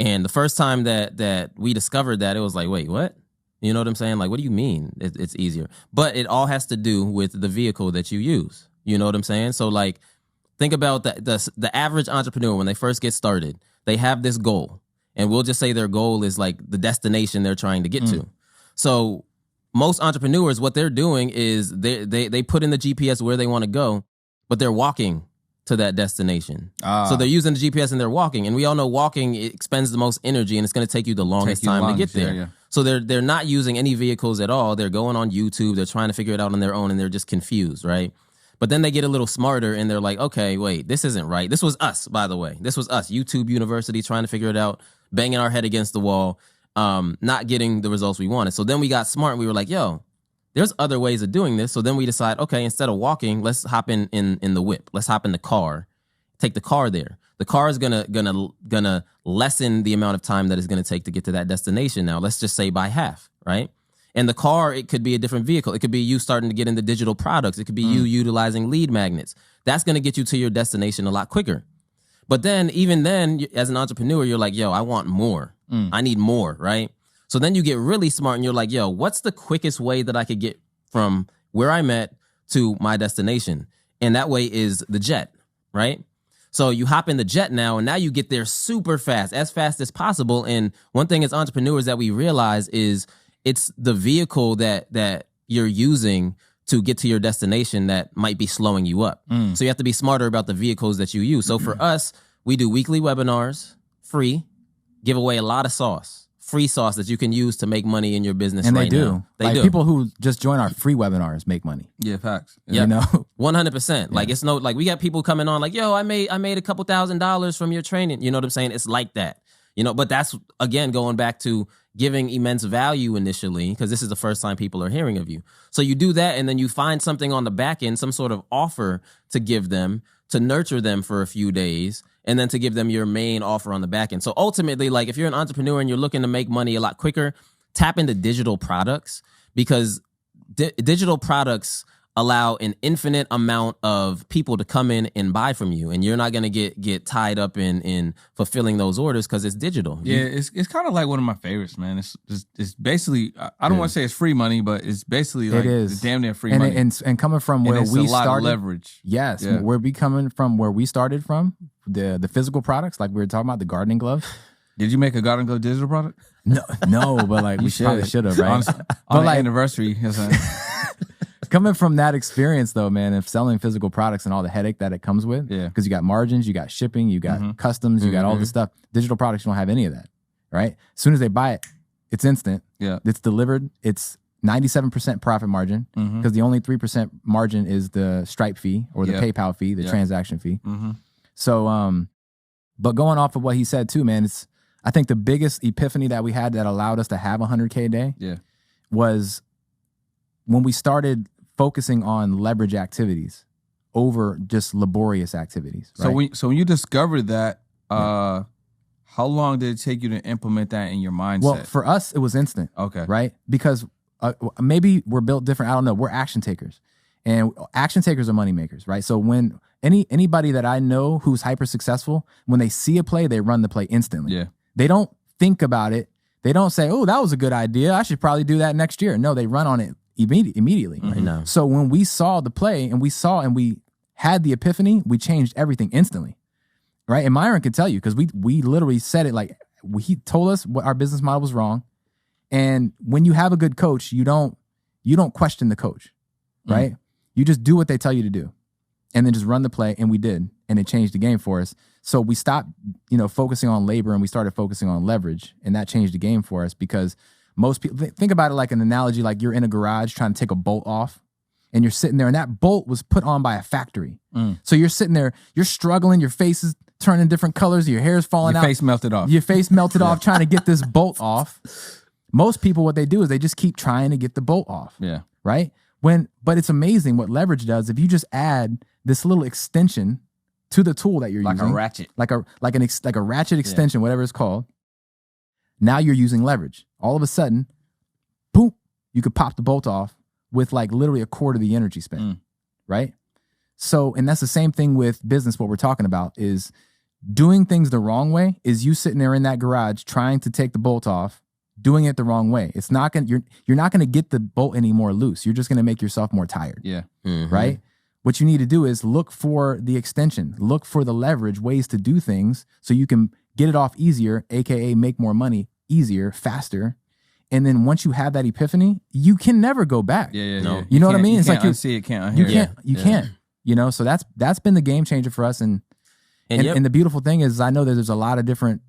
And the first time that we discovered that, it was like, wait, what? You know what I'm saying? Like, what do you mean it's easier? But it all has to do with the vehicle that you use. You know what I'm saying? So, like, think about the average entrepreneur when they first get started. They have this goal. And we'll just say their goal is like the destination they're trying to get to. So most entrepreneurs, what they're doing is they put in the GPS where they want to go, but they're walking to that destination. So they're using the GPS and they're walking. And we all know walking, it expends the most energy and it's going to take you the longest time to get there. Yeah. So they're not using any vehicles at all. They're going on YouTube. They're trying to figure it out on their own and they're just confused, right? But then they get a little smarter and they're like, okay, wait, this isn't right. This was us, by the way. This was us, YouTube University, trying to figure it out, banging our head against the wall, not getting the results we wanted. So then we got smart and we were like, yo, there's other ways of doing this. So then we decide, okay, instead of walking, let's hop in the whip. Let's hop in the car. Take the car there. The car is gonna lessen the amount of time that it's gonna take to get to that destination. Now, let's just say by half, right? And the car, it could be a different vehicle. It could be you starting to get into digital products. It could be you utilizing lead magnets. That's going to get you to your destination a lot quicker. But then, even then, as an entrepreneur, you're like, yo, I want more. I need more, right? So then you get really smart and you're like, yo, what's the quickest way that I could get from where I'm at to my destination? And that way is the jet, right? So you hop in the jet now, and now you get there super fast as possible. And one thing as entrepreneurs that we realize is it's the vehicle that you're using to get to your destination that might be slowing you up. So you have to be smarter about the vehicles that you use. So for us, we do weekly webinars, free, give away a lot of sauce, free sauce that you can use to make money in your business And right they do. now. They like do. people who just join our free webinars make money. Yeah, facts. You know? 100%. Like it's no, like we got people coming on like, yo, I made a couple $1,000s from your training. You know what I'm saying? It's like that. You know, but that's, again, going back to giving immense value initially, because this is the first time people are hearing of you. So you do that, and then you find something on the back end, some sort of offer to give them, to nurture them for a few days, and then to give them your main offer on the back end. So ultimately, like if you're an entrepreneur and you're looking to make money a lot quicker, tap into digital products, because digital products allow an infinite amount of people to come in and buy from you, and you're not going to get tied up in fulfilling those orders because it's digital. Yeah, it's kind of like one of my favorites, man. It's basically, I don't want to say it's free money, but it's basically like it's damn near free money. And coming from where we a lot started, of leverage. Yes, where we coming from, where we started from, the physical products, like we were talking about, the gardening gloves. Did you make a garden glove digital product? No, but like we probably should have, right? On like anniversary. Coming from that experience, though, man, of selling physical products and all the headache that it comes with, because you got margins, you got shipping, you got customs, you got all this stuff. Digital products, you don't have any of that, right? As soon as they buy it, it's instant. Yeah, it's delivered. It's 97% profit margin, because the only 3% margin is the Stripe fee or the PayPal fee, the transaction fee. So, but going off of what he said too, man, I think the biggest epiphany that we had that allowed us to have 100K a day was when we started focusing on leverage activities over just laborious activities. Right? So when you discovered that, how long did it take you to implement that in your mindset? Well, for us, it was instant. Okay. Right? Because maybe we're built different. I don't know. We're action takers. And action takers are money makers, right? So when anybody that I know who's hyper successful, when they see a play, they run the play instantly. Yeah. They don't think about it. They don't say, oh, that was a good idea. I should probably do that next year. No, they run on it immediately. Right now. So when we saw the play and we had the epiphany, we changed everything instantly, right? And Myron could tell you, because we literally said it, like he told us what our business model was wrong. And when you have a good coach, you don't question the coach, right? You just do what they tell you to do, and then just run the play. And we did, and it changed the game for us. So we stopped, focusing on labor, and we started focusing on leverage, and that changed the game for us, because most people think about it like an analogy, like you're in a garage trying to take a bolt off, and you're sitting there, and that bolt was put on by a factory. So you're sitting there, you're struggling, your face is turning different colors, your hair's falling out. Your face melted off. Your face melted off trying to get this bolt off. Most people, what they do is they just keep trying to get the bolt off. Yeah. Right? But it's amazing what leverage does. If you just add this little extension to the tool that you're Like using. a ratchet. Like a ratchet extension, whatever it's called. Now you're using leverage. All of a sudden, boom, you could pop the bolt off with like literally a quarter of the energy spent. Right? So, and that's the same thing with business. What we're talking about is doing things the wrong way is you sitting there in that garage trying to take the bolt off, doing it the wrong way. It's not going to, you're not going to get the bolt any more loose. You're just going to make yourself more tired. Yeah. Right? What you need to do is look for the extension, look for the leverage ways to do things so you can get it off easier, AKA make more money easier, faster. And then once you have that epiphany, you can never go back. Yeah. You know what I mean? It's like you see it, can't you unhear can't, you can't, you know, so that's been the game changer for us. And the beautiful thing is I know that there's a lot of different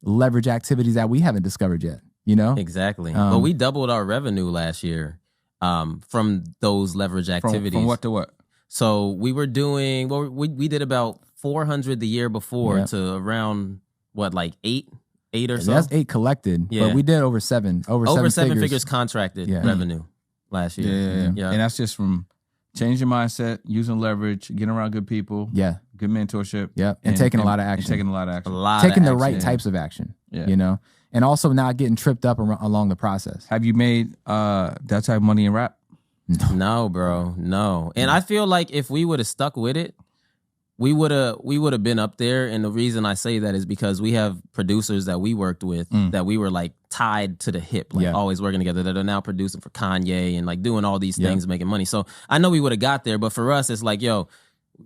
leverage activities that we haven't discovered yet, you know? Exactly. But we doubled our revenue last year from those leverage activities. From what to what? So we were doing, we did about 400 the year before to around what, like eight or so? That's 8 collected, but we did over seven figures contracted revenue last year. Yeah. And that's just from changing mindset, using leverage, getting around good people. Yeah. Good mentorship. Yeah. And taking a lot of action. Taking a lot of action. Taking the right types of action. Yeah. You know? And also not getting tripped up along the process. Have you made that type of money in rap? No, bro. No. And I feel like if we would have stuck with it, we would have been up there. And the reason I say that is because we have producers that we worked with that we were like tied to the hip, like always working together, that are now producing for Kanye and like doing all these things, making money. So I know we would have got there, but for us, it's like, yo,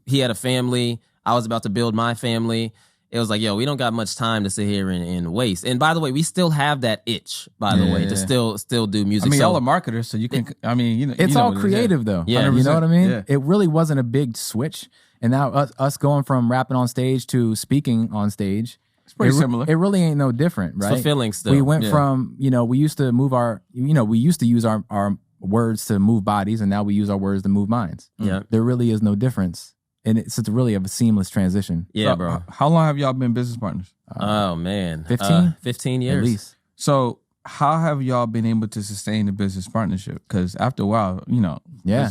he had a family. I was about to build my family. It was like, yo, we don't got much time to sit here and waste. And by the way, we still have that itch, by the way, to still do music. I mean, so, y'all are marketers, so you can, it's all creative though. Yeah. You know what I mean? Yeah. It really wasn't a big switch. And now us going from rapping on stage to speaking on stage, it's pretty similar. It really ain't no different, right? It's fulfilling still. We went from, we used to move we used to use our words to move bodies, and now we use our words to move minds. Yeah. There really is no difference. And it's really a seamless transition. Yeah, So, bro. How long have y'all been business partners? Oh, man. 15? 15 years. At least. So how have y'all been able to sustain the business partnership? Because after a while,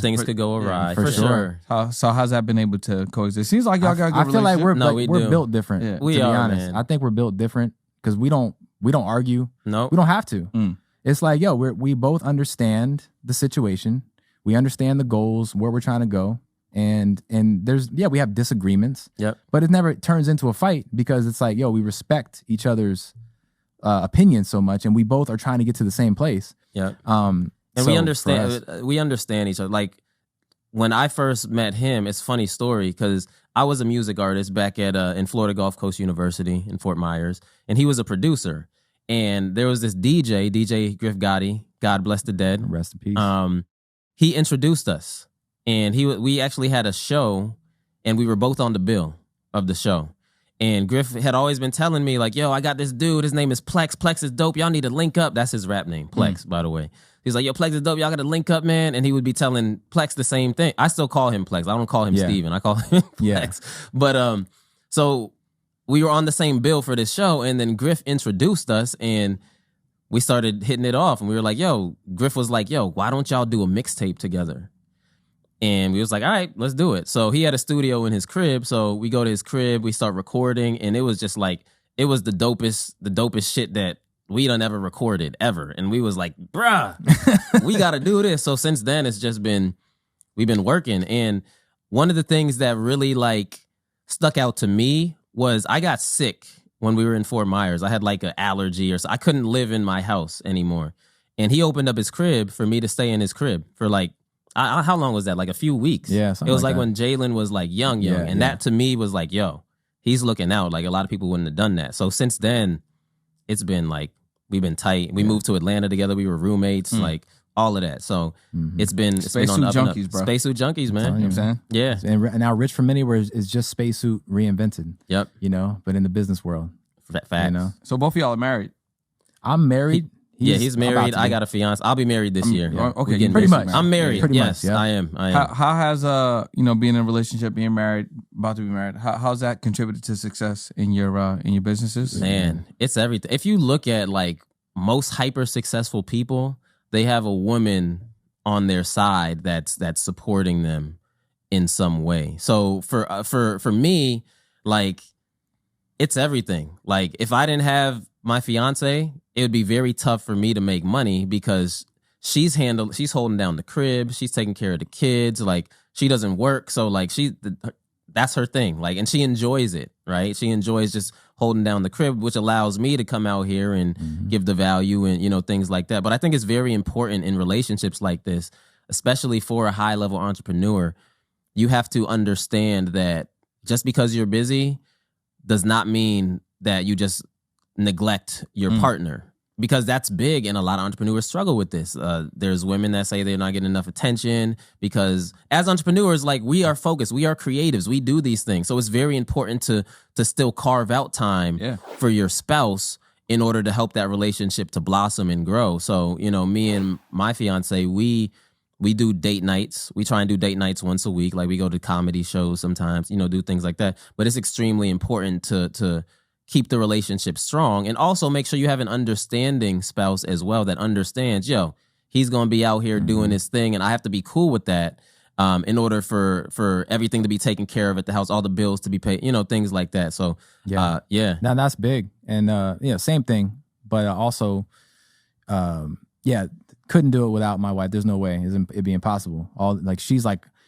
Things could go awry. for For sure. how's that been able to coexist? It seems like y'all got a good I feel like relationship. we're built different. Yeah. We to be are, honest. man. I think we're built different because we don't argue. No. We don't have to. Mm. It's like, yo, we both understand the situation. We understand the goals, where we're trying to go. And there's, we have disagreements. Yep. But it never turns into a fight because it's like, yo, we respect each other's opinions so much, and we both are trying to get to the same place. Yep. And we understand each other. Like when I first met him, it's a funny story because I was a music artist back at in Florida Gulf Coast University in Fort Myers, and he was a producer. And there was this DJ Griff Gotti, God bless the dead. Rest in peace. He introduced us, and we actually had a show, and we were both on the bill of the show. And Griff had always been telling me, like, yo, I got this dude. His name is Plex. Plex is dope. Y'all need to link up. That's his rap name, Plex, by the way. He's like, yo, Plex is dope. Y'all got to link up, man. And he would be telling Plex the same thing. I still call him Plex. I don't call him Steven. I call him Plex. But so we were on the same bill for this show. And then Griff introduced us, and we started hitting it off. And we were like, yo, Griff was like, yo, why don't y'all do a mixtape together? And we was like, all right, let's do it. So he had a studio in his crib. So we go to his crib, we start recording, and it was just like, it was the dopest shit that we done ever recorded ever. And we was like, bruh, we got to do this. So since then, it's just been, we've been working. And one of the things that really like stuck out to me was I got sick when we were in Fort Myers. I had like an allergy or so. I couldn't live in my house anymore. And he opened up his crib for me to stay in his crib for like, how long was that? Like a few weeks. Yeah. It was like that. when Jalen was like young. And that to me was like, yo, he's looking out. Like a lot of people wouldn't have done that. So since then, it's been like, we've been tight. We moved to Atlanta together. We were roommates, like all of that. So it's been on the up and up. Junkies, bro. Spacesuit junkies, man. You know what I'm saying? Yeah. And now Rich from Anywhere is just spacesuit reinvented. Yep. But in the business world. Facts. So both of y'all are married. I'm married. He's married. I got a fiance. I'll be married this year. Okay, We're getting pretty married. much. I'm married. Pretty yes, much, yeah. I am. How has being in a relationship, being married, about to be married, how's that contributed to success in your businesses? Man, it's everything. If you look at like most hyper successful people, they have a woman on their side that's supporting them in some way. So for me, like, it's everything. Like, if I didn't have my fiance, it would be very tough for me to make money because she's holding down the crib, she's taking care of the kids, like, she doesn't work, so like that's her thing. Like, and she enjoys it, right? She enjoys just holding down the crib, which allows me to come out here and give the value and, you know, things like that. But I think it's very important in relationships like this, especially for a high-level entrepreneur, you have to understand that just because you're busy does not mean that you just neglect your partner. Because that's big, and a lot of entrepreneurs struggle with this. There's women that say they're not getting enough attention because as entrepreneurs, like, we are focused, we are creatives, we do these things. So it's very important to still carve out time for your spouse in order to help that relationship to blossom and grow. So, you know, me and my fiance, we do date nights. We try and do date nights once a week. Like, we go to comedy shows sometimes, you know, do things like that. But it's extremely important to keep the relationship strong, and also make sure you have an understanding spouse as well that understands, yo, he's going to be out here doing his thing, and I have to be cool with that in order for everything to be taken care of at the house, all the bills to be paid, you know, things like that. So, Now that's big. And, same thing, but also, couldn't do it without my wife. There's no way. It'd be impossible.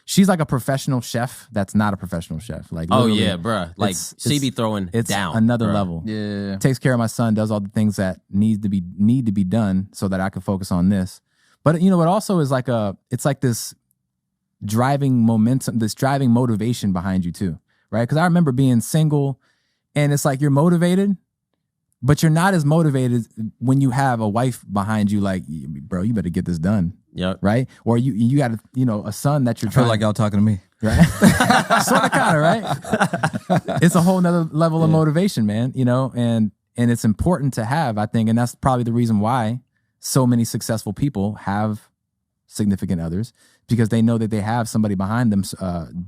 She's like a professional chef that's not a professional chef. Like, oh yeah, bruh. Like, she be throwing it's down. Another bruh. level. Yeah. Takes care of my son, does all the things that need to be done so that I can focus on this. But, you know, it also is like it's like this driving momentum, this driving motivation behind you too, right? Because I remember being single, and it's like you're motivated, but you're not as motivated when you have a wife behind you. Like, bro, you better get this done. Yep. Right? Or you got a son that you're I feel trying. like y'all talking to me. Right? Sort of, kind of, right? It's a whole nother level of motivation, man, you know, and it's important to have, I think, and that's probably the reason why so many successful people have significant others, because they know that they have somebody behind them,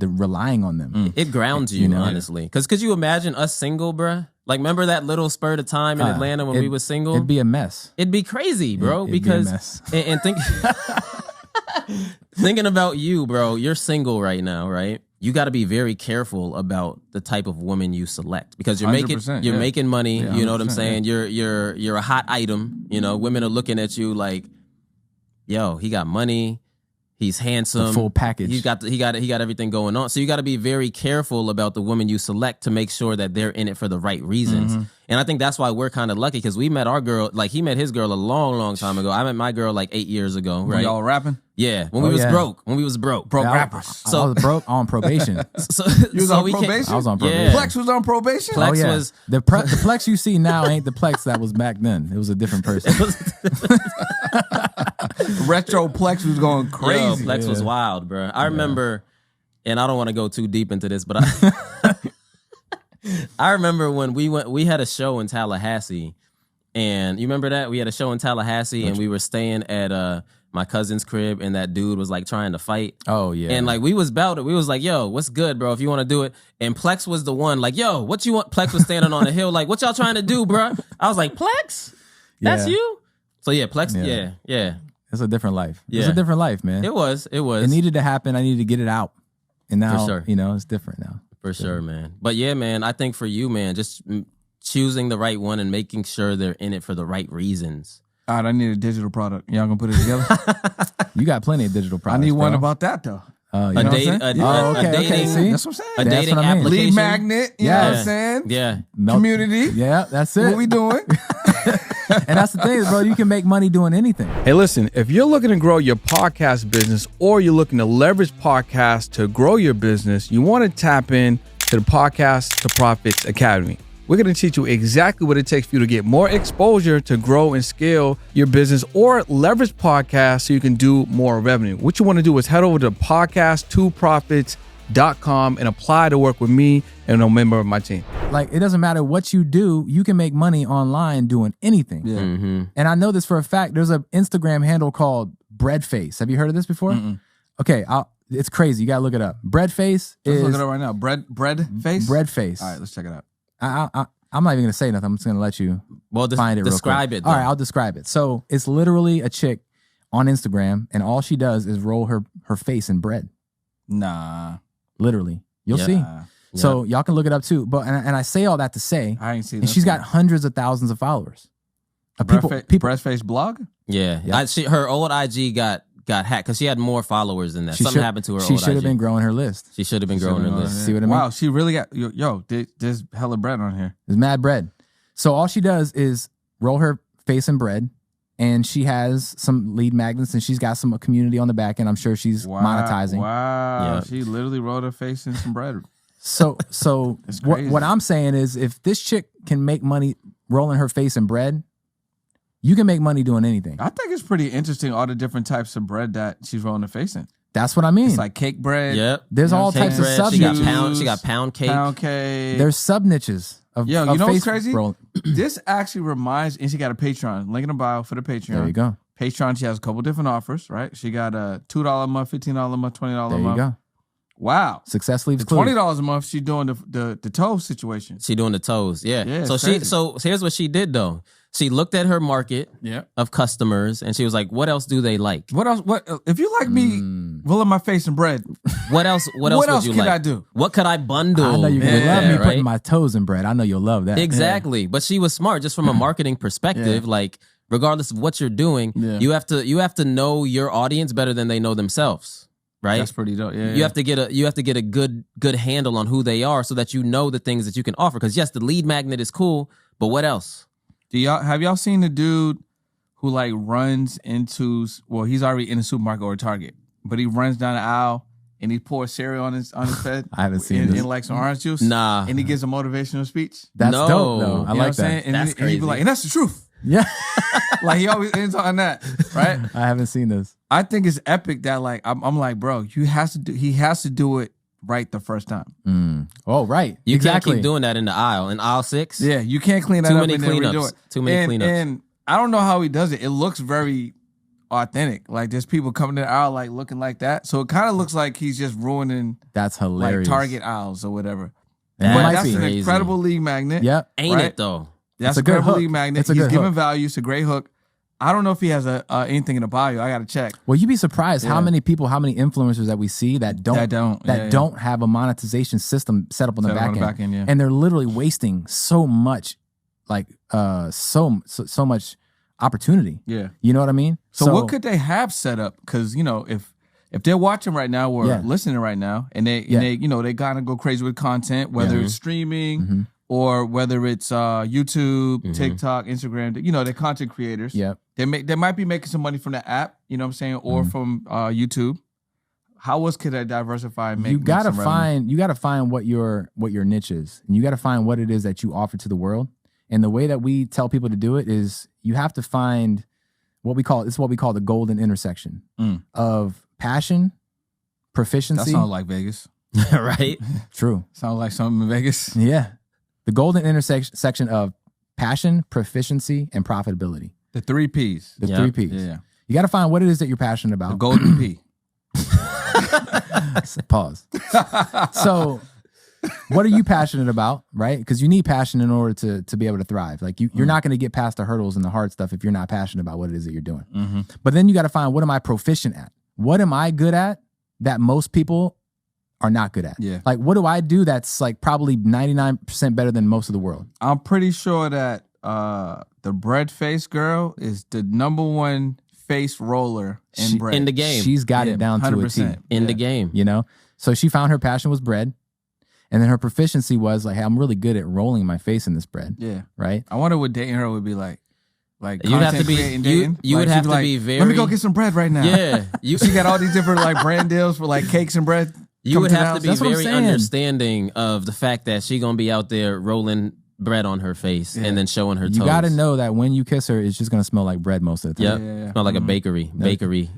relying on them. It grounds you, honestly. Because could you imagine us single, bruh? Like, remember that little spurt of time in Atlanta when we was single? It'd be a mess. It'd be crazy, bro. It'd because be a mess. And think thinking about you, bro. You're single right now, right? You got to be very careful about the type of woman you select, because you're making money. Yeah, you know what I'm saying? You're a hot item. You know, women are looking at you like, yo, he got money. He's handsome. The full package. He got everything going on. So you got to be very careful about the woman you select to make sure that they're in it for the right reasons. And I think that's why we're kind of lucky, because we met our girl, like, he met his girl a long, long time ago. I met my girl like 8 years ago, right? Y'all rapping? Yeah, when we was broke. When we was broke. Broke Yeah, rappers. I was broke on probation. You was on probation? I was on probation. Yeah. Plex was on probation? Plex was the Plex you see now ain't the Plex that was back then. It was a different person. Retro Plex was going crazy. Yo, Plex was wild, bro. I remember, and I don't want to go too deep into this, but I remember when we had a show in Tallahassee, and you remember that? We had a show in Tallahassee, and we were staying at my cousin's crib, and that dude was like trying to fight. Oh yeah. And like we was about it. We was like, yo, what's good, bro? If you want to do it. And Plex was the one like, yo, what you want? Plex was standing on the hill like, what y'all trying to do, bro? I was like, Plex? That's you? So yeah, Plex, yeah. It's a different life. Yeah. It's a different life, man. It was. It needed to happen. I needed to get it out. And now, For sure. you know, it's different now. For sure, man. But yeah, man, I think for you, man, just choosing the right one and making sure they're in it for the right reasons. All right, I need a digital product. Y'all gonna put it together? You got plenty of digital products. I need one bro. about that, though. Oh, You know what I'm saying? dating, see? That's what I'm a saying. That's dating what I mean. application. Lead magnet, you know what I'm saying? Yeah. Community. Yeah, that's it. What we doing? And that's the thing, bro. You can make money doing anything. Hey, listen, if you're looking to grow your podcast business, or you're looking to leverage podcasts to grow your business, you want to tap in to the Podcast to Profits Academy. We're going to teach you exactly what it takes for you to get more exposure to grow and scale your business, or leverage podcasts so you can do more revenue. What you want to do is head over to podcast2profits.com and apply to work with me and a member of my team. Like, it doesn't matter what you do, you can make money online doing anything. Yeah. And I know this for a fact. There's an Instagram handle called Breadface. Have you heard of this before? Okay, it's crazy. You gotta look it up. Breadface Let's is look it up right now. Bread face? Breadface. All right, let's check it out. I'm not even gonna say nothing. I'm just gonna let you Well, find it. describe real quick. it. Though. All right, I'll describe it. So it's literally a chick on Instagram, and all she does is roll her face in bread. Nah. Literally, you'll see. So y'all can look it up too. But and I say all that to say, I ain't seen. and she's got hundreds of thousands of followers. People, Breastface blog. Yeah, her old IG got hacked because she had more followers than that. Something happened to her. She old should have IG. been growing her list. She should have been growing her list. See what I mean? Wow, she really got there's hella bread on here. There's mad bread. So all she does is roll her face in bread, and she has some lead magnets, and she's got some community on the back end. I'm sure she's monetizing. Wow, she literally rolled her face in some bread. So what I'm saying is, if this chick can make money rolling her face in bread, you can make money doing anything. I think it's pretty interesting all the different types of bread that she's rolling her face in. That's what I mean. It's like cake bread. Yep. There's all types of sub niches. She got pound cake. There's sub niches of you know face what's crazy? rolling. This actually reminds, and she got a Patreon. Link in the bio for the Patreon. There you go. Patreon, she has a couple different offers, right? She got a $2 a month, $15 a month, $20 a month. There you go. Wow. Success leaves The clues. $20 a month, she's doing the toe situation. She doing the toes. Yeah. Crazy. So here's what she did though. She looked at her market of customers and she was like, what else do they like? What else? What if you like me rolling my face in bread? What else would you can like? I do? What could I bundle? I know you with love that, me right? putting my toes in bread. I know you'll love that. Exactly. Yeah. But she was smart just from a marketing perspective. Like, regardless of what you're doing, you have to know your audience better than they know themselves. Right? That's pretty dope. Yeah. You have to get a good handle on who they are so that you know the things that you can offer. Because yes, the lead magnet is cool, but what else? Have y'all seen the dude who like runs into, well, he's already in a supermarket or a Target, but he runs down the aisle and he pours cereal on his bed. I haven't seen this. In like some orange juice. Nah. And he gives a motivational speech. That's dope though. I like that. And that's crazy. he be like, and that's the truth. Yeah. Like he always ends on that, right? I haven't seen this. I think it's epic that like I'm like, bro, he has to do it right the first time. Oh, right. You exactly. can't keep doing that in aisle 6. Yeah, you can't clean that up and then redo it. Too many cleanups. And I don't know how he does it. It looks very authentic. Like there's people coming in the aisle like looking like that. So it kind of looks like he's just ruining That's hilarious. like Target aisles or whatever. That But might that's be. an Crazy. incredible lead magnet. Yep. Ain't Right? it though? That's It's a good incredible hook. lead magnet. It's a He's good giving hook. value. It's a great hook. I don't know if he has anything in the bio. I got to check. Well, you'd be surprised how Yeah. many influencers that we see that don't have a monetization system set up on the back end. yeah. And they're literally wasting so much, like so much opportunity. Yeah. You know what I mean? So what could they have set up? Because if they're watching right now or Yeah. listening right now, and they they gotta go crazy with content, whether it's streaming Mm-hmm. or whether it's YouTube, TikTok, Instagram, they're content creators. Yep. They might be making some money from the app, you know what I'm saying, or from YouTube. How else could I diversify and make you gotta some revenue? find what your niche is, and you gotta find what it is that you offer to the world. And the way that we tell people to do it is you have to find what we call the golden intersection of passion, proficiency. That sounds like Vegas. Right? True. Sounds like something in Vegas. Yeah. The golden intersection of passion, proficiency, and profitability. The 3 Ps. The Yep. 3 Ps. Yeah. You got to find what it is that you're passionate about. The golden P. Pause. So, what are you passionate about, right? Because you need passion in order to be able to thrive. Like you're not going to get past the hurdles and the hard stuff if you're not passionate about what it is that you're doing. But then you got to find, what am I proficient at? What am I good at that most people are not good at? Yeah. Like, what do I do that's like probably 99% better than most of the world? I'm pretty sure that the bread face girl is the #1 face roller in bread. In the game. She's got it down to a T. 100%. in the game. You know? So she found her passion was bread. And then her proficiency was like, hey, I'm really good at rolling my face in this bread. Yeah. Right? I wonder what dating her would be like. Like You'd have to content be- creating you- dating. you would Like, have she'd to like, be very- Let me go get some bread right now. Yeah. She got all these different like brand deals for like cakes and bread. You Come would to the have house. to be That's what I'm very saying. understanding of the fact that she gonna be out there rolling bread on her face and then showing her toes. You got to know that when you kiss her, it's just going to smell like bread most of the Yep. time. Yeah. Smell like a bakery mouth. Bakery.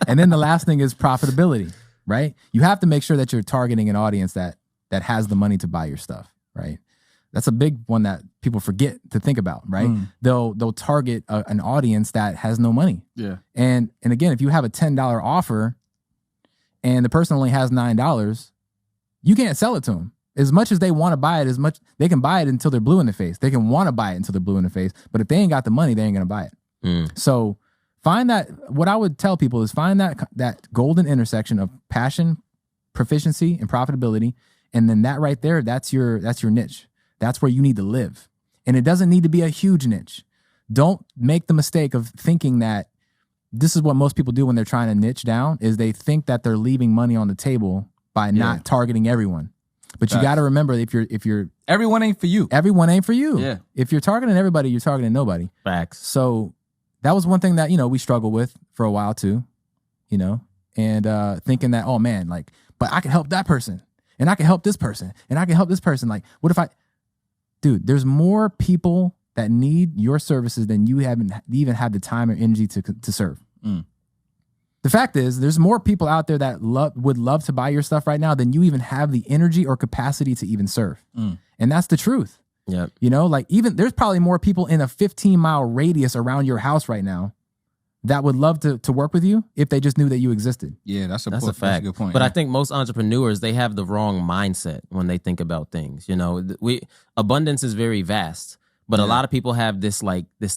And then the last thing is profitability, right? You have to make sure that you're targeting an audience that has the money to buy your stuff, right? That's a big one that people forget to think about, right? They'll target an audience that has no money. Yeah. And again, if you have a $10 offer and the person only has $9, you can't sell it to them As much as they want to buy it, as much they can buy it until they're blue in the face. They can want to buy it until they're blue in the face. But if they ain't got the money, they ain't gonna buy it. So find that. What I would tell people is find that golden intersection of passion, proficiency, and profitability, and then that right there, that's your niche. That's where you need to live, and it doesn't need to be a huge niche. Don't make the mistake of thinking that this is what most people do when they're trying to niche down. Is they think that they're leaving money on the table by not targeting everyone. But you got to remember, if you're everyone ain't for you. Everyone ain't for you. Yeah. If you're targeting everybody, you're targeting nobody. Facts. So that was one thing that, we struggled with for a while too, and thinking that, oh man, like, but I can help that person and I can help this person and I can help this person. Like, what if dude, there's more people that need your services than you haven't even had the time or energy to serve. The fact is, there's more people out there that would love to buy your stuff right now than you even have the energy or capacity to even serve. And that's the truth. Yep. Like even there's probably more people in a 15-mile radius around your house right now that would love to work with you if they just knew that you existed. Yeah, that's a fact. That's a good point. But I think most entrepreneurs, they have the wrong mindset when they think about things. Abundance is very vast. But a lot of people have this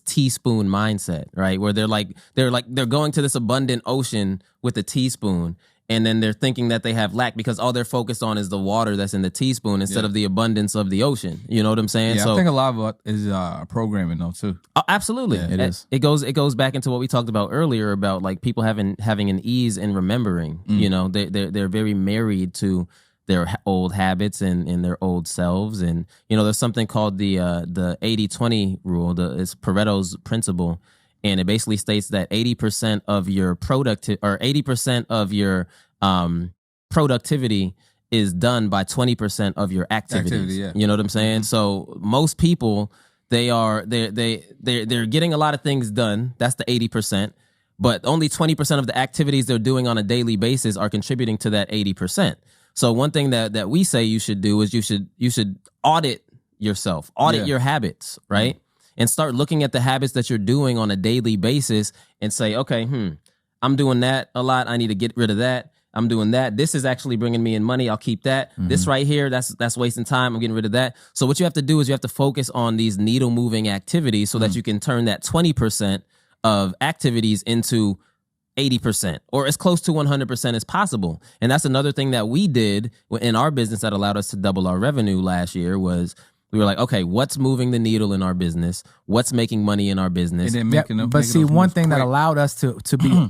teaspoon mindset, right? Where they're going to this abundant ocean with a teaspoon, and then they're thinking that they have lack because all they're focused on is the water that's in the teaspoon instead of the abundance of the ocean. You know what I'm saying? Yeah, so I think a lot of it is programming though too. Oh, absolutely, it is. It goes back into what we talked about earlier about like people having an ease in remembering. They're very married to their old habits and their old selves. And, there's something called the 80-20 rule. It's Pareto's principle. And it basically states that 80% of your 80% of your productivity is done by 20% of your activities. You know what I'm saying? So most people, they're getting a lot of things done. That's the 80%. But only 20% of the activities they're doing on a daily basis are contributing to that 80%. So one thing that we say you should do is you should audit yourself, your habits, right? And start looking at the habits that you're doing on a daily basis and say, okay, I'm doing that a lot. I need to get rid of that. I'm doing that. This is actually bringing me in money. I'll keep that. This right here, that's wasting time. I'm getting rid of that. So what you have to do is you have to focus on these needle moving activities so that you can turn that 20% of activities into 80% or as close to 100% as possible. And that's another thing that we did in our business that allowed us to double our revenue last year was we were like, okay, what's moving the needle in our business? What's making money in our business? And then but see, one thing that allowed us to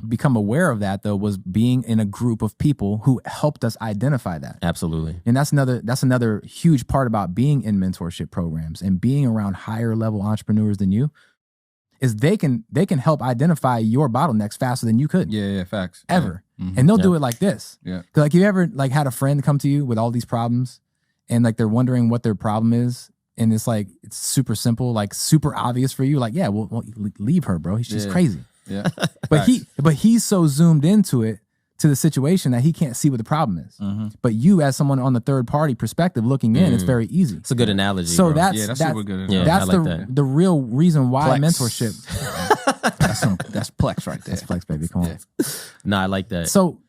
become aware of that though was being in a group of people who helped us identify that. Absolutely. And that's another huge part about being in mentorship programs and being around higher level entrepreneurs than you. Is they can help identify your bottlenecks faster than you could. Yeah, facts. Ever. And they'll do it like this. Yeah. 'Cause like you ever like had a friend come to you with all these problems and like they're wondering what their problem is and it's like it's super simple, like super obvious for you. Like, yeah, well leave her, bro. She's crazy. Yeah. But he's so zoomed into it to the situation that he can't see what the problem is. But you as someone on the third party perspective looking in, it's very easy. It's a good analogy. So bro. that's super good. Yeah, that's I like the real reason why Plex. mentorship. That's Plex right there. That's flex, baby. Come on. Nah, I like that. So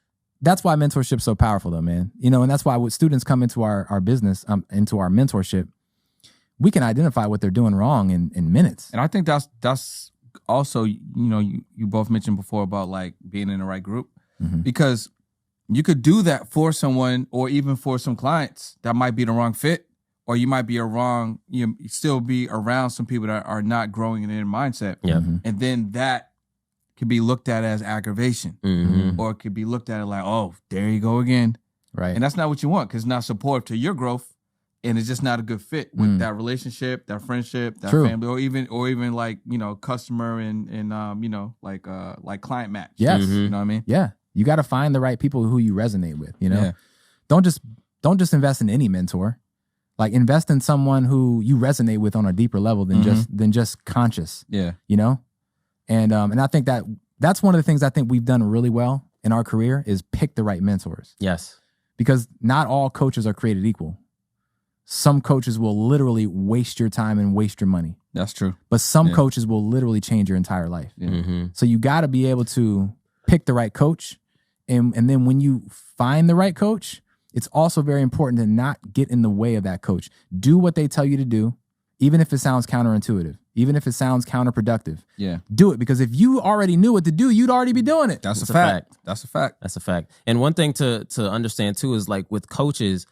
that's why mentorship's so powerful though, man. And that's why when students come into our business, into our mentorship, we can identify what they're doing wrong in minutes. And I think that's also, you both mentioned before about like being in the right group because you could do that for someone or even for some clients that might be the wrong fit, or you might be you still be around some people that are not growing in their mindset. Yeah. And then that could be looked at as aggravation or it could be looked at like, oh, there you go again. Right. And that's not what you want because it's not supportive to your growth. And it's just not a good fit with that relationship, that friendship, that family, or even like, customer and like client match. Yes. You know what I mean? Yeah. You got to find the right people who you resonate with, Yeah. Don't just invest in any mentor. Like invest in someone who you resonate with on a deeper level than just conscious. Yeah. And I think that's one of the things I think we've done really well in our career is pick the right mentors. Yes. Because not all coaches are created equal. Some coaches will literally waste your time and waste your money. That's true. But some coaches will literally change your entire life. Yeah. So you got to be able to pick the right coach. And then when you find the right coach, it's also very important to not get in the way of that coach. Do what they tell you to do, even if it sounds counterintuitive, even if it sounds counterproductive. Yeah. Do it, because if you already knew what to do, you'd already be doing it. That's a fact. That's a fact. That's a fact. And one thing to understand too is like with coaches,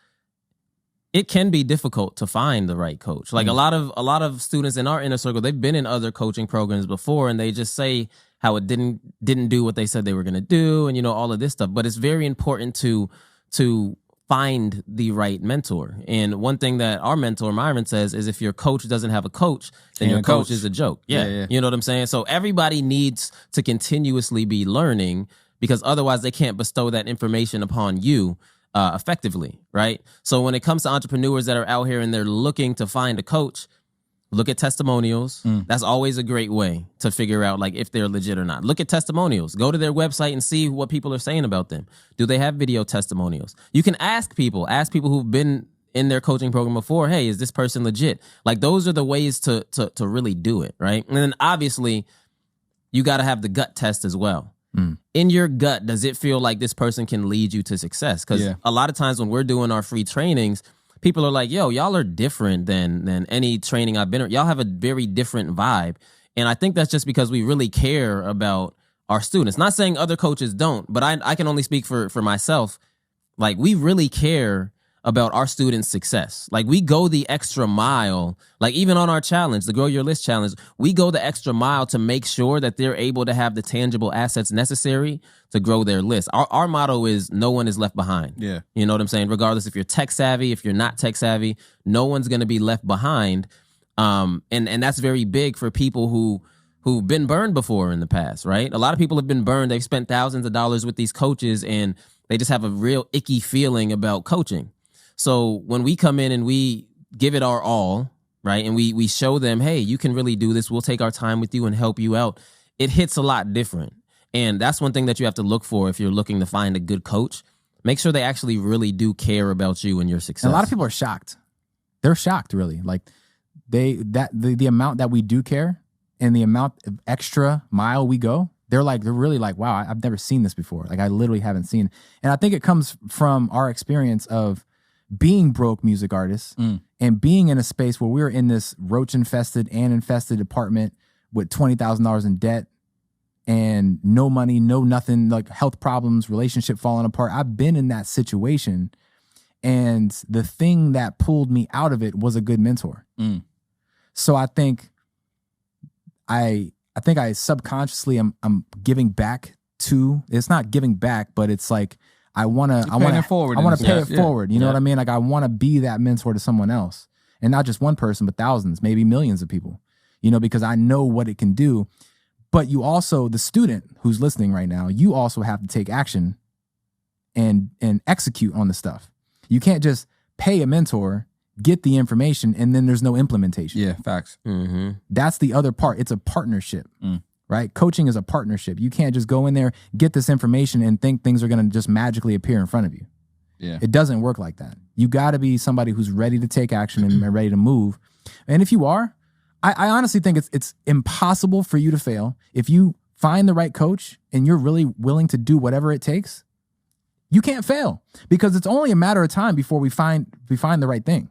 it can be difficult to find the right coach. Like a lot of students in our inner circle, they've been in other coaching programs before, and they just say how it didn't do what they said they were going to do, and all of this stuff. But it's very important to find the right mentor. And one thing that our mentor Myron says is, if your coach doesn't have a coach, then your coach is a joke. Yeah. You know what I'm saying? So everybody needs to continuously be learning, because otherwise they can't bestow that information upon you effectively, right? So when it comes to entrepreneurs that are out here and they're looking to find a coach, look at testimonials. That's always a great way to figure out like if they're legit or not. Look at testimonials. Go to their website and see what people are saying about them. Do they have video testimonials? You can ask people who've been in their coaching program before, hey, is this person legit? Like those are the ways to really do it, right? And then obviously you got to have the gut test as well. In your gut, does it feel like this person can lead you to success? Because a lot of times when we're doing our free trainings, people are like, yo, y'all are different than any training I've been in. Y'all have a very different vibe. And I think that's just because we really care about our students. Not saying other coaches don't, but I can only speak for myself. Like, we really care about our students' success. Like, we go the extra mile. Like, even on our challenge, the Grow Your List challenge, we go the extra mile to make sure that they're able to have the tangible assets necessary to grow their list. Our motto is no one is left behind. Yeah. You know what I'm saying? Regardless if you're tech savvy, if you're not tech savvy, no one's going to be left behind. And that's very big for people who've been burned before in the past, right? A lot of people have been burned. They've spent thousands of dollars with these coaches, and they just have a real icky feeling about coaching. So when we come in and we give it our all, right, and we show them, hey, you can really do this. We'll take our time with you and help you out. It hits a lot different. And that's one thing that you have to look for if you're looking to find a good coach. Make sure they actually really do care about you and your success. And a lot of people are shocked. They're shocked, really. Like the amount that we do care and the amount of extra mile we go, they're really like, wow, I've never seen this before. Like, I literally haven't seen. And I think it comes from our experience of being broke music artists and being in a space where we were in this roach-infested and infested apartment with $20,000 in debt and no money, no nothing, like health problems, relationship falling apart. I've been in that situation, and the thing that pulled me out of it was a good mentor. So I think I subconsciously I'm giving back to. It's not giving back, but it's like I want to pay it forward. You know what I mean? Like, I want to be that mentor to someone else, and not just one person, but thousands, maybe millions of people. Because I know what it can do. But you also, the student who's listening right now, you also have to take action and execute on the stuff. You can't just pay a mentor, get the information, and then there's no implementation. Yeah, facts. Mm-hmm. That's the other part. It's a partnership, right? Coaching is a partnership. You can't just go in there, get this information, and think things are going to just magically appear in front of you. Yeah. It doesn't work like that. You got to be somebody who's ready to take action and ready to move. And if you are, I honestly think it's impossible for you to fail. If you find the right coach and you're really willing to do whatever it takes, you can't fail, because it's only a matter of time before we find the right thing,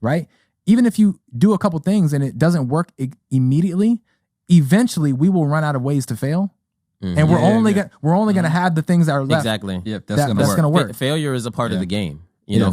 right? Even if you do a couple things and it doesn't work immediately, eventually we will run out of ways to fail. And we're only going to have the things that are left. Exactly. Yep, That's going to work. Failure is a part of the game.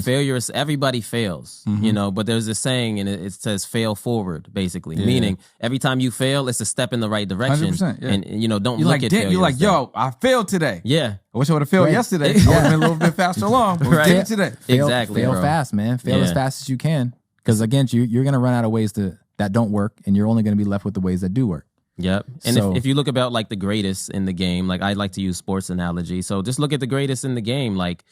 Failure is, everybody fails, but there's this saying, and it says fail forward, basically. Meaning every time you fail, it's a step in the right direction. 100%, yeah. And don't You're look like, at failure. you're like, yo, I failed today. Yeah. I wish I would have failed yesterday. I would have been a little bit faster along. But Right. did it today. Exactly. Fail bro. fast, man. Fail as fast as you can. Because again, you're going to run out of ways that don't work, and you're only going to be left with the ways that do work. Yep. And So- if you look about like the greatest in the game, like I like to use sports analogy. So just look at the greatest in the game, like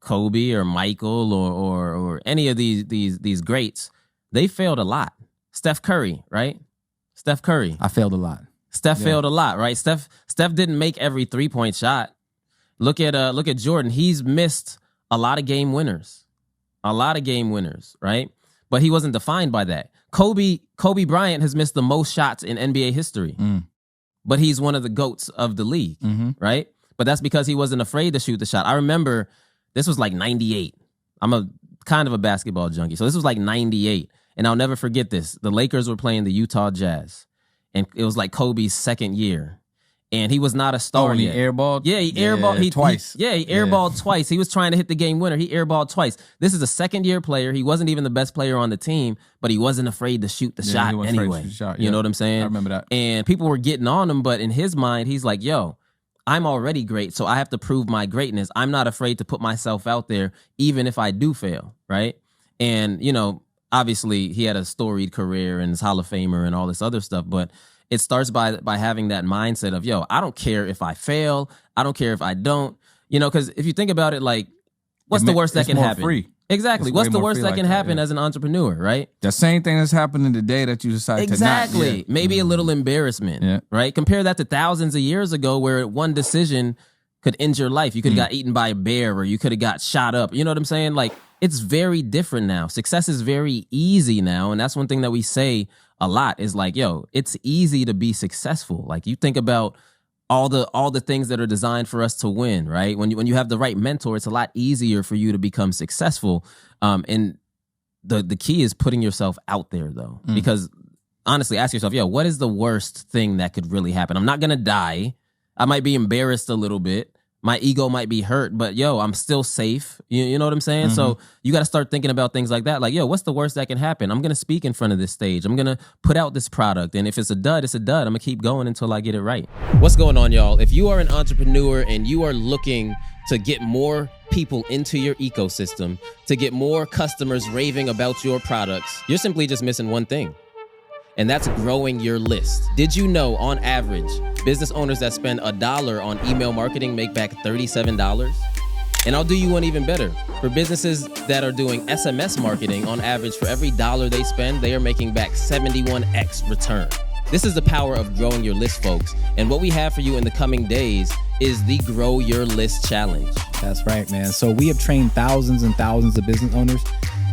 Kobe or Michael or any of these greats. They failed a lot. Steph Curry, right? Steph Curry. I failed a lot. Steph failed a lot, right? Steph didn't make every 3-point shot. Look at Jordan. He's missed a lot of game winners. Right? But he wasn't defined by that. Kobe Bryant has missed the most shots in NBA history. But he's one of the GOATs of the league, right? But that's because he wasn't afraid to shoot the shot. I remember this was like 98. I'm a kind of a basketball junkie. So this was like 98. And I'll never forget this. The Lakers were playing the Utah Jazz. And it was like Kobe's second year. And he was not a star and he yet. airballed? Yeah, he airballed. Twice. He airballed twice. He was trying to hit the game winner. He airballed twice. This is a second-year player. He wasn't even the best player on the team, but he wasn't afraid to shoot the shot anyway. You know what I'm saying? I remember that. And people were getting on him, but in his mind, he's like, yo, I'm already great, so I have to prove my greatness. I'm not afraid to put myself out there, even if I do fail, right? And, you know, obviously he had a storied career and is Hall of Famer and all this other stuff, but it starts by having that mindset of, yo, I don't care if I fail. I don't care if I don't. You know, because if you think about it, like, what's the worst that can happen? Free. Exactly. It's What's way the more worst free that can like that, happen as an entrepreneur, right? The same thing that's happening today that you decide to not. Yeah. Maybe a little embarrassment, right? Compare that to thousands of years ago where one decision could end your life. You could have got eaten by a bear or you could have got shot up. You know what I'm saying? Like, it's very different now. Success is very easy now. And that's one thing that we say a lot is like, yo, it's easy to be successful. Like, you think about all the things that are designed for us to win, right? When you have the right mentor, it's a lot easier for you to become successful. And the key is putting yourself out there, though, because honestly, ask yourself, yo, what is the worst thing that could really happen? I'm not gonna die. I might be embarrassed a little bit. My ego might be hurt, but yo, I'm still safe. You know what I'm saying? So you got to start thinking about things like that. Like, yo, what's the worst that can happen? I'm going to speak in front of this stage. I'm going to put out this product. And if it's a dud, it's a dud. I'm going to keep going until I get it right. What's going on, y'all? If you are an entrepreneur and you are looking to get more people into your ecosystem, to get more customers raving about your products, you're simply just missing one thing. And that's growing your list. Did you know, on average, business owners that spend $1 on email marketing make back $37? And I'll do you one even better. For businesses that are doing SMS marketing, on average, for every $1 they spend, they are making back 71x return. This is the power of growing your list, folks. And what we have for you in the coming days is the Grow Your List Challenge. That's right, man. So we have trained thousands and thousands of business owners,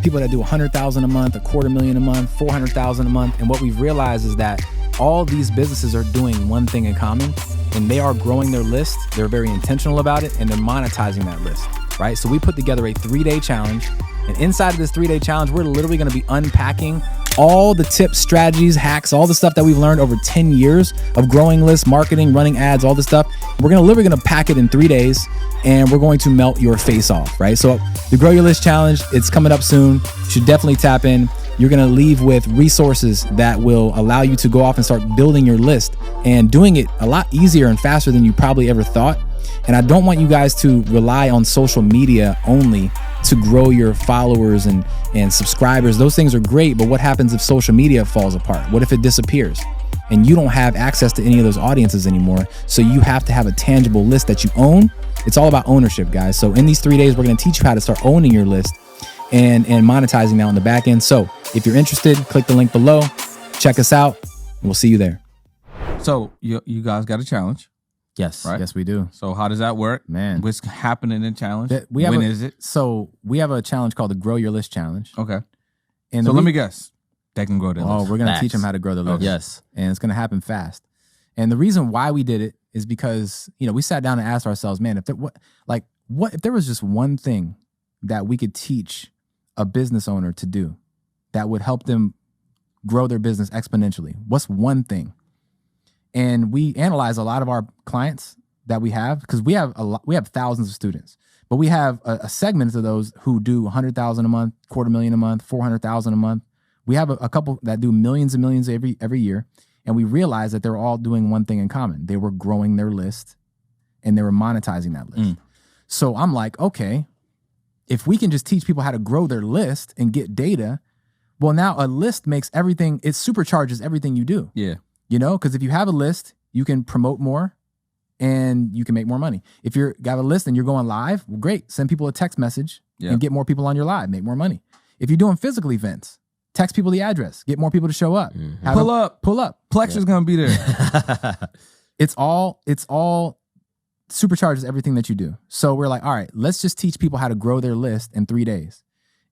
people that do $100,000 a month, $250,000 a month, $400,000 a month. And what we've realized is that all these businesses are doing one thing in common, and they are growing their list. They're very intentional about it, and they're monetizing that list, right? So we put together a 3-day challenge. And inside of this 3-day challenge, we're literally going to be unpacking all the tips, strategies, hacks, all the stuff that we've learned over 10 years of growing lists, marketing, running ads, all this stuff. We're literally going to pack it in 3 days, and we're going to melt your face off, right? So the Grow Your List Challenge, it's coming up soon. You should definitely tap in. You're going to leave with resources that will allow you to go off and start building your list and doing it a lot easier and faster than you probably ever thought. And I don't want you guys to rely on social media only to grow your followers and subscribers. Those things are great, but what happens if social media falls apart? What if it disappears and you don't have access to any of those audiences anymore? So you have to have a tangible list that you own. It's all about ownership, guys. So in these 3 days, we're going to teach you how to start owning your list and monetizing now on the back end. So if you're interested, click the link below, check us out, and we'll see you there. So you guys got a challenge. Yes. Right? Yes, we do. So how does that work? Man. What's happening in the challenge? When is it? So we have a challenge called the Grow Your List Challenge. Okay. And so let me guess. They can grow their list. We're going to Facts. teach them how to grow their list. Yes. And it's going to happen fast. And the reason why we did it is because, we sat down and asked ourselves, man, what if there was just one thing that we could teach a business owner to do that would help them grow their business exponentially? What's one thing? And we analyze a lot of our clients that we have, because we have thousands of students, but we have a segment of those who do 100,000 a month, $250,000 a month, 400,000 a month. We have a couple that do millions and millions every year. And we realized that they're all doing one thing in common. They were growing their list and they were monetizing that list. So I'm like, okay, if we can just teach people how to grow their list and get data, well, now a list makes everything, it supercharges everything you do. Yeah. Because if you have a list, you can promote more and you can make more money. If you have a list and you're going live, well, great. Send people a text message and get more people on your live, make more money. If you're doing physical events, text people the address, get more people to show up. Pull up. Plex is going to be there. It's all supercharges everything that you do. So we're like, all right, let's just teach people how to grow their list in 3 days.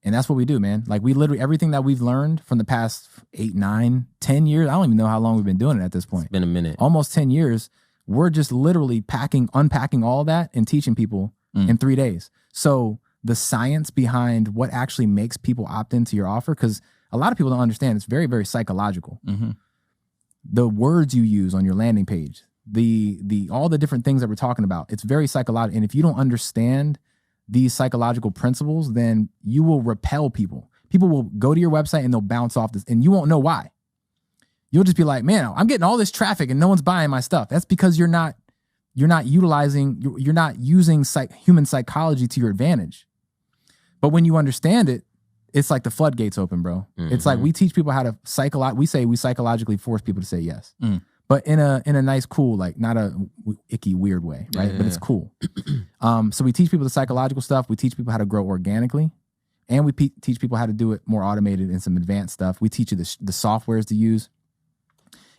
And that's what we do, man. Like, we literally, everything that we've learned from the past 8, 9, 10 years, I don't even know how long we've been doing it at this point. It's been a minute. Almost 10 years. We're just literally unpacking all that and teaching people in 3 days. So the science behind what actually makes people opt into your offer, because a lot of people don't understand. It's very, very psychological. Mm-hmm. The words you use on your landing page, the all the different things that we're talking about, it's very psychological. And if you don't understand these psychological principles, then you will repel people. People will go to your website and they'll bounce off this, and you won't know why. You'll just be like, man, I'm getting all this traffic and no one's buying my stuff. That's because you're not using human psychology to your advantage. But when you understand it, it's like the floodgates open, bro. Mm-hmm. It's like we teach people how to we psychologically force people to say yes. But in a nice, cool, like not a icky, weird way, right? Yeah. But it's cool. So we teach people the psychological stuff. We teach people how to grow organically. And we teach people how to do it more automated and some advanced stuff. We teach you the softwares to use.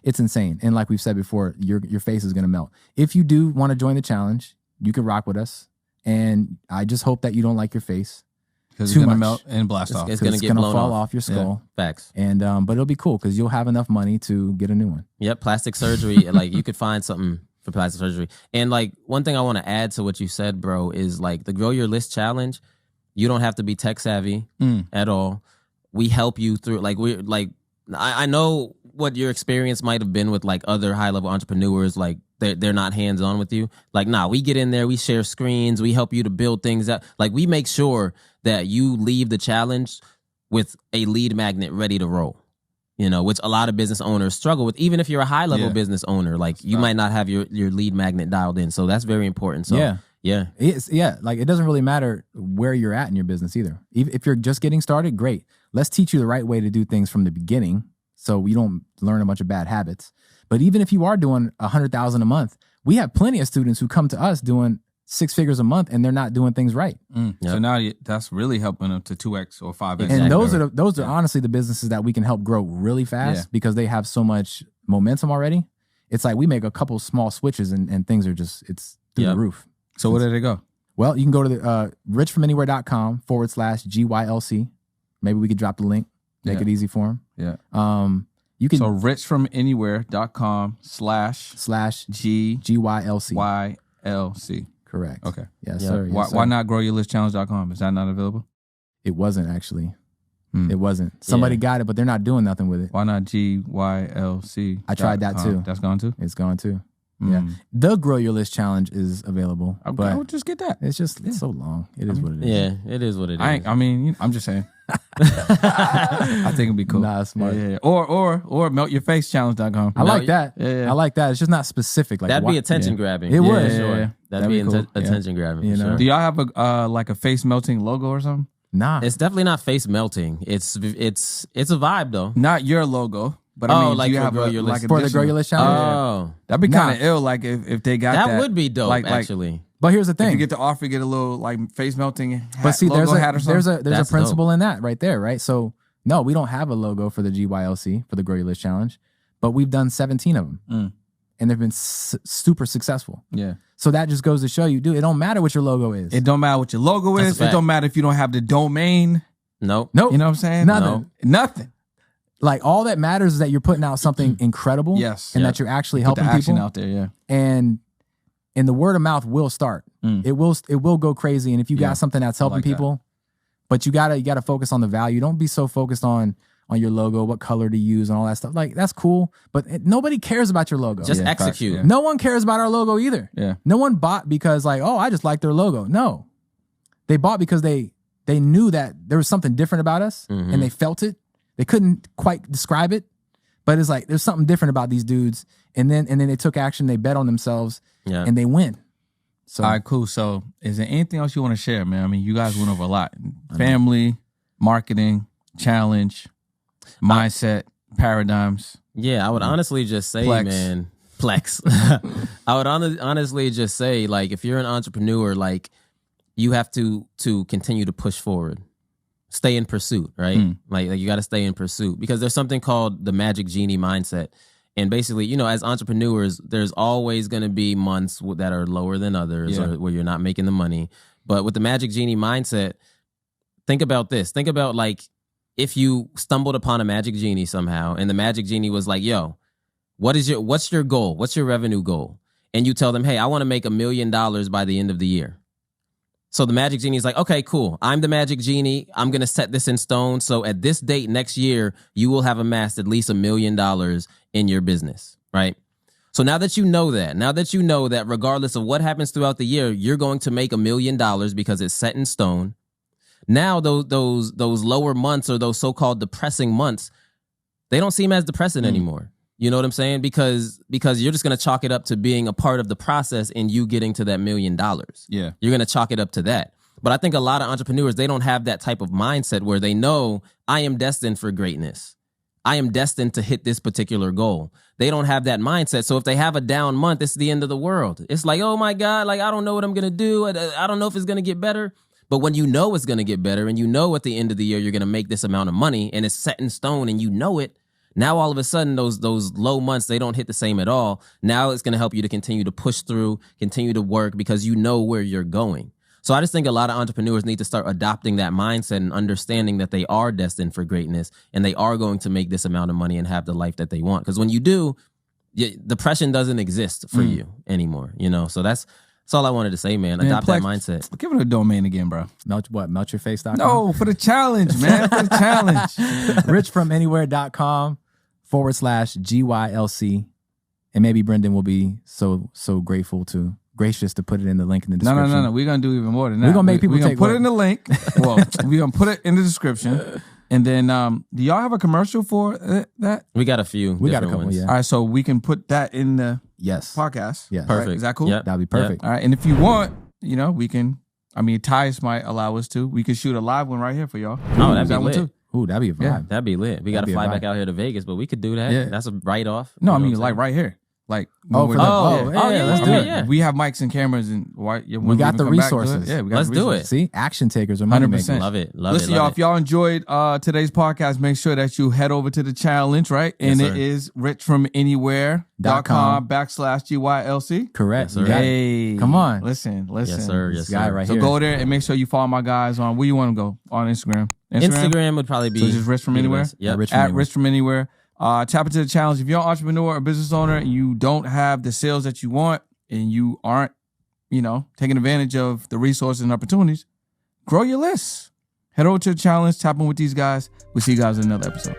It's insane. And like we've said before, your face is going to melt. If you do want to join the challenge, you can rock with us. And I just hope that you don't like your face. Because it's going to melt and blast off. It's going to get blown fall off your skull. Yeah. Facts. And but it'll be cool because you'll have enough money to get a new one. Yep, plastic surgery. Like you could find something for plastic surgery. And like one thing I want to add to what you said, bro, is like the Grow Your List Challenge. You don't have to be tech savvy at all. We help you through. Like I know what your experience might have been with like other high level entrepreneurs. Like they're not hands on with you. Like we get in there, we share screens, we help you to build things out. Like we make sure that you leave the challenge with a lead magnet ready to roll. You know, which a lot of business owners struggle with. Even if you're a high level business owner, like you might not have your lead magnet dialed in. So that's very important. So yeah. Like it doesn't really matter where you're at in your business either. If you're just getting started, great. Let's teach you the right way to do things from the beginning so you don't learn a bunch of bad habits. But even if you are doing $100,000 a month, we have plenty of students who come to us doing 6 figures a month and they're not doing things right. Yep. So now that's really helping them to 2x or 5x. Exactly. And those are honestly the businesses that we can help grow really fast because they have so much momentum already. It's like we make a couple small switches and things are just, it's through the roof. So where did they go? Well, you can go to the richfromanywhere.com/GYLC. Maybe we could drop the link, make it easy for them. Yeah. You can so richfromanywhere.com/GYLC. Correct. Okay. Yes, sir. Yes, Why not growyourlistchallenge.com? Is that not available? It wasn't actually. It wasn't. Somebody got it, but they're not doing nothing with it. Why not GYLC? I tried that too. That's gone too? It's gone too. Yeah. The Grow Your List Challenge is available. I would just get that. It's just it's so long. It is what it is. Yeah, it is what it is. I'm just saying. I think it'd be cool. Nah, smart. Yeah. Or meltyourfacechallenge.com. I like that. Yeah. I like that. It's just not specific. Like that'd be attention grabbing. It would. Sure. That'd be cool. attention grabbing. You know? Sure. Do y'all have a like a face melting logo or something? Nah. It's definitely not face melting. It's a vibe though. Not your logo. But I mean, like do you for have Grow Your List. For the Grow Your List Challenge? Oh. That'd be kind of ill, like if they got that. That would be dope, like, actually. But here's the thing. If you get the offer, you get a little like face melting hat, but see, logo hat or something. there's a principle in that right there, right? So no, we don't have a logo for the GYLC, for the Grow Your List Challenge, but we've done 17 of them. And they've been super successful. Yeah. So that just goes to show you, dude, it don't matter what your logo is. It don't matter what your logo is. It don't matter if you don't have the domain. Nope. You know what I'm saying? Nothing. Like all that matters is that you're putting out something incredible. Yes. And that you're actually helping the action people out there. Yeah. And the word of mouth will start. It will go crazy. And if you got something that's helping people, but you gotta focus on the value. Don't be so focused on your logo, what color to use and all that stuff. Like that's cool, but nobody cares about your logo. Just execute. Yeah. No one cares about our logo either. Yeah. No one bought because like, oh, I just like their logo. No. They bought because they knew that there was something different about us and they felt it. They couldn't quite describe it, but it's like there's something different about these dudes. And then they took action, they bet on themselves, and they win. So all right, cool. So is there anything else you want to share, man? I mean, you guys went over a lot. Family, marketing, challenge, mindset, paradigms. Yeah, I would honestly just say, man, Plex. I would honestly just say, like, if you're an entrepreneur, like, you have to continue to push forward. Stay in pursuit, right? Like you got to stay in pursuit because there's something called the magic genie mindset. And basically, you know, as entrepreneurs, there's always going to be months that are lower than others or where you're not making the money. But with the magic genie mindset, think about this. Think about like if you stumbled upon a magic genie somehow and the magic genie was like, yo, what's your goal? What's your revenue goal? And you tell them, hey, I want to make $1 million by the end of the year. So the magic genie is like, okay, cool. I'm the magic genie. I'm going to set this in stone. So at this date next year, you will have amassed at least $1 million in your business, right? So now that you know that regardless of what happens throughout the year, you're going to make $1 million because it's set in stone. Now those lower months or those so-called depressing months, they don't seem as depressing anymore. You know what I'm saying? Because you're just going to chalk it up to being a part of the process and you getting to that $1 million. Yeah. You're going to chalk it up to that. But I think a lot of entrepreneurs, they don't have that type of mindset where they know I am destined for greatness. I am destined to hit this particular goal. They don't have that mindset. So if they have a down month, it's the end of the world. It's like, oh my God, like I don't know what I'm going to do. I don't know if it's going to get better. But when you know it's going to get better and you know at the end of the year you're going to make this amount of money and it's set in stone and you know it, now all of a sudden those low months, they don't hit the same at all. Now it's going to help you to continue to push through, continue to work because you know where you're going. So I just think a lot of entrepreneurs need to start adopting that mindset and understanding that they are destined for greatness and they are going to make this amount of money and have the life that they want. Because when you do, depression doesn't exist for you anymore, you know? So that's all I wanted to say, man. Adopt that mindset. Give it a domain again, bro. Meltyourface.com? No, for the challenge, man. For the challenge. richfromanywhere.com/GYLC. And maybe Brendan will be so gracious to put it in the link in the description. No. We're going to do even more than that. We're going to make people take put it in the link. Well, we're going to put it in the description. And then, do y'all have a commercial for that? We got a few. We got a couple, ones. yeah. All right, so we can put that in the podcast. Yes. Perfect. Right? Is that cool? Yep. That'd be perfect. All right, and if you want, we can, Tice might allow us to. We can shoot a live one right here for y'all. Oh, that'd be that one lit. too. Ooh, that'd be a vibe. Yeah. That'd be lit. We got to fly back out here to Vegas, but we could do that. Yeah. That's a write-off. No, You I know mean what I'm like saying? right here. Like Oh, when for we're the, done. yeah, let's do it. Yeah. We have mics and cameras and We got the resources. Yeah, we got Let's the do resources. it. See, action takers are money 100%. makers. Love it. Listen, y'all, if y'all enjoyed today's podcast, make sure that you head over to the challenge, right? Yes, And sir. it is richfromanywhere.com/GYLC. Correct. Yes, sir. You got it. Hey, Come on. Listen. Yes, sir. Yes, This guy sir. right So here. go there and make sure you follow my guys on where you want to go on Instagram. Instagram would probably be. So just Rich from Anywhere? Yep. Rich from At Anywhere. Rich from Anywhere. Tap into the challenge. If you're an entrepreneur or business owner and you don't have the sales that you want and you aren't, taking advantage of the resources and opportunities, grow your list. Head over to the challenge, tap in with these guys. We'll see you guys in another episode.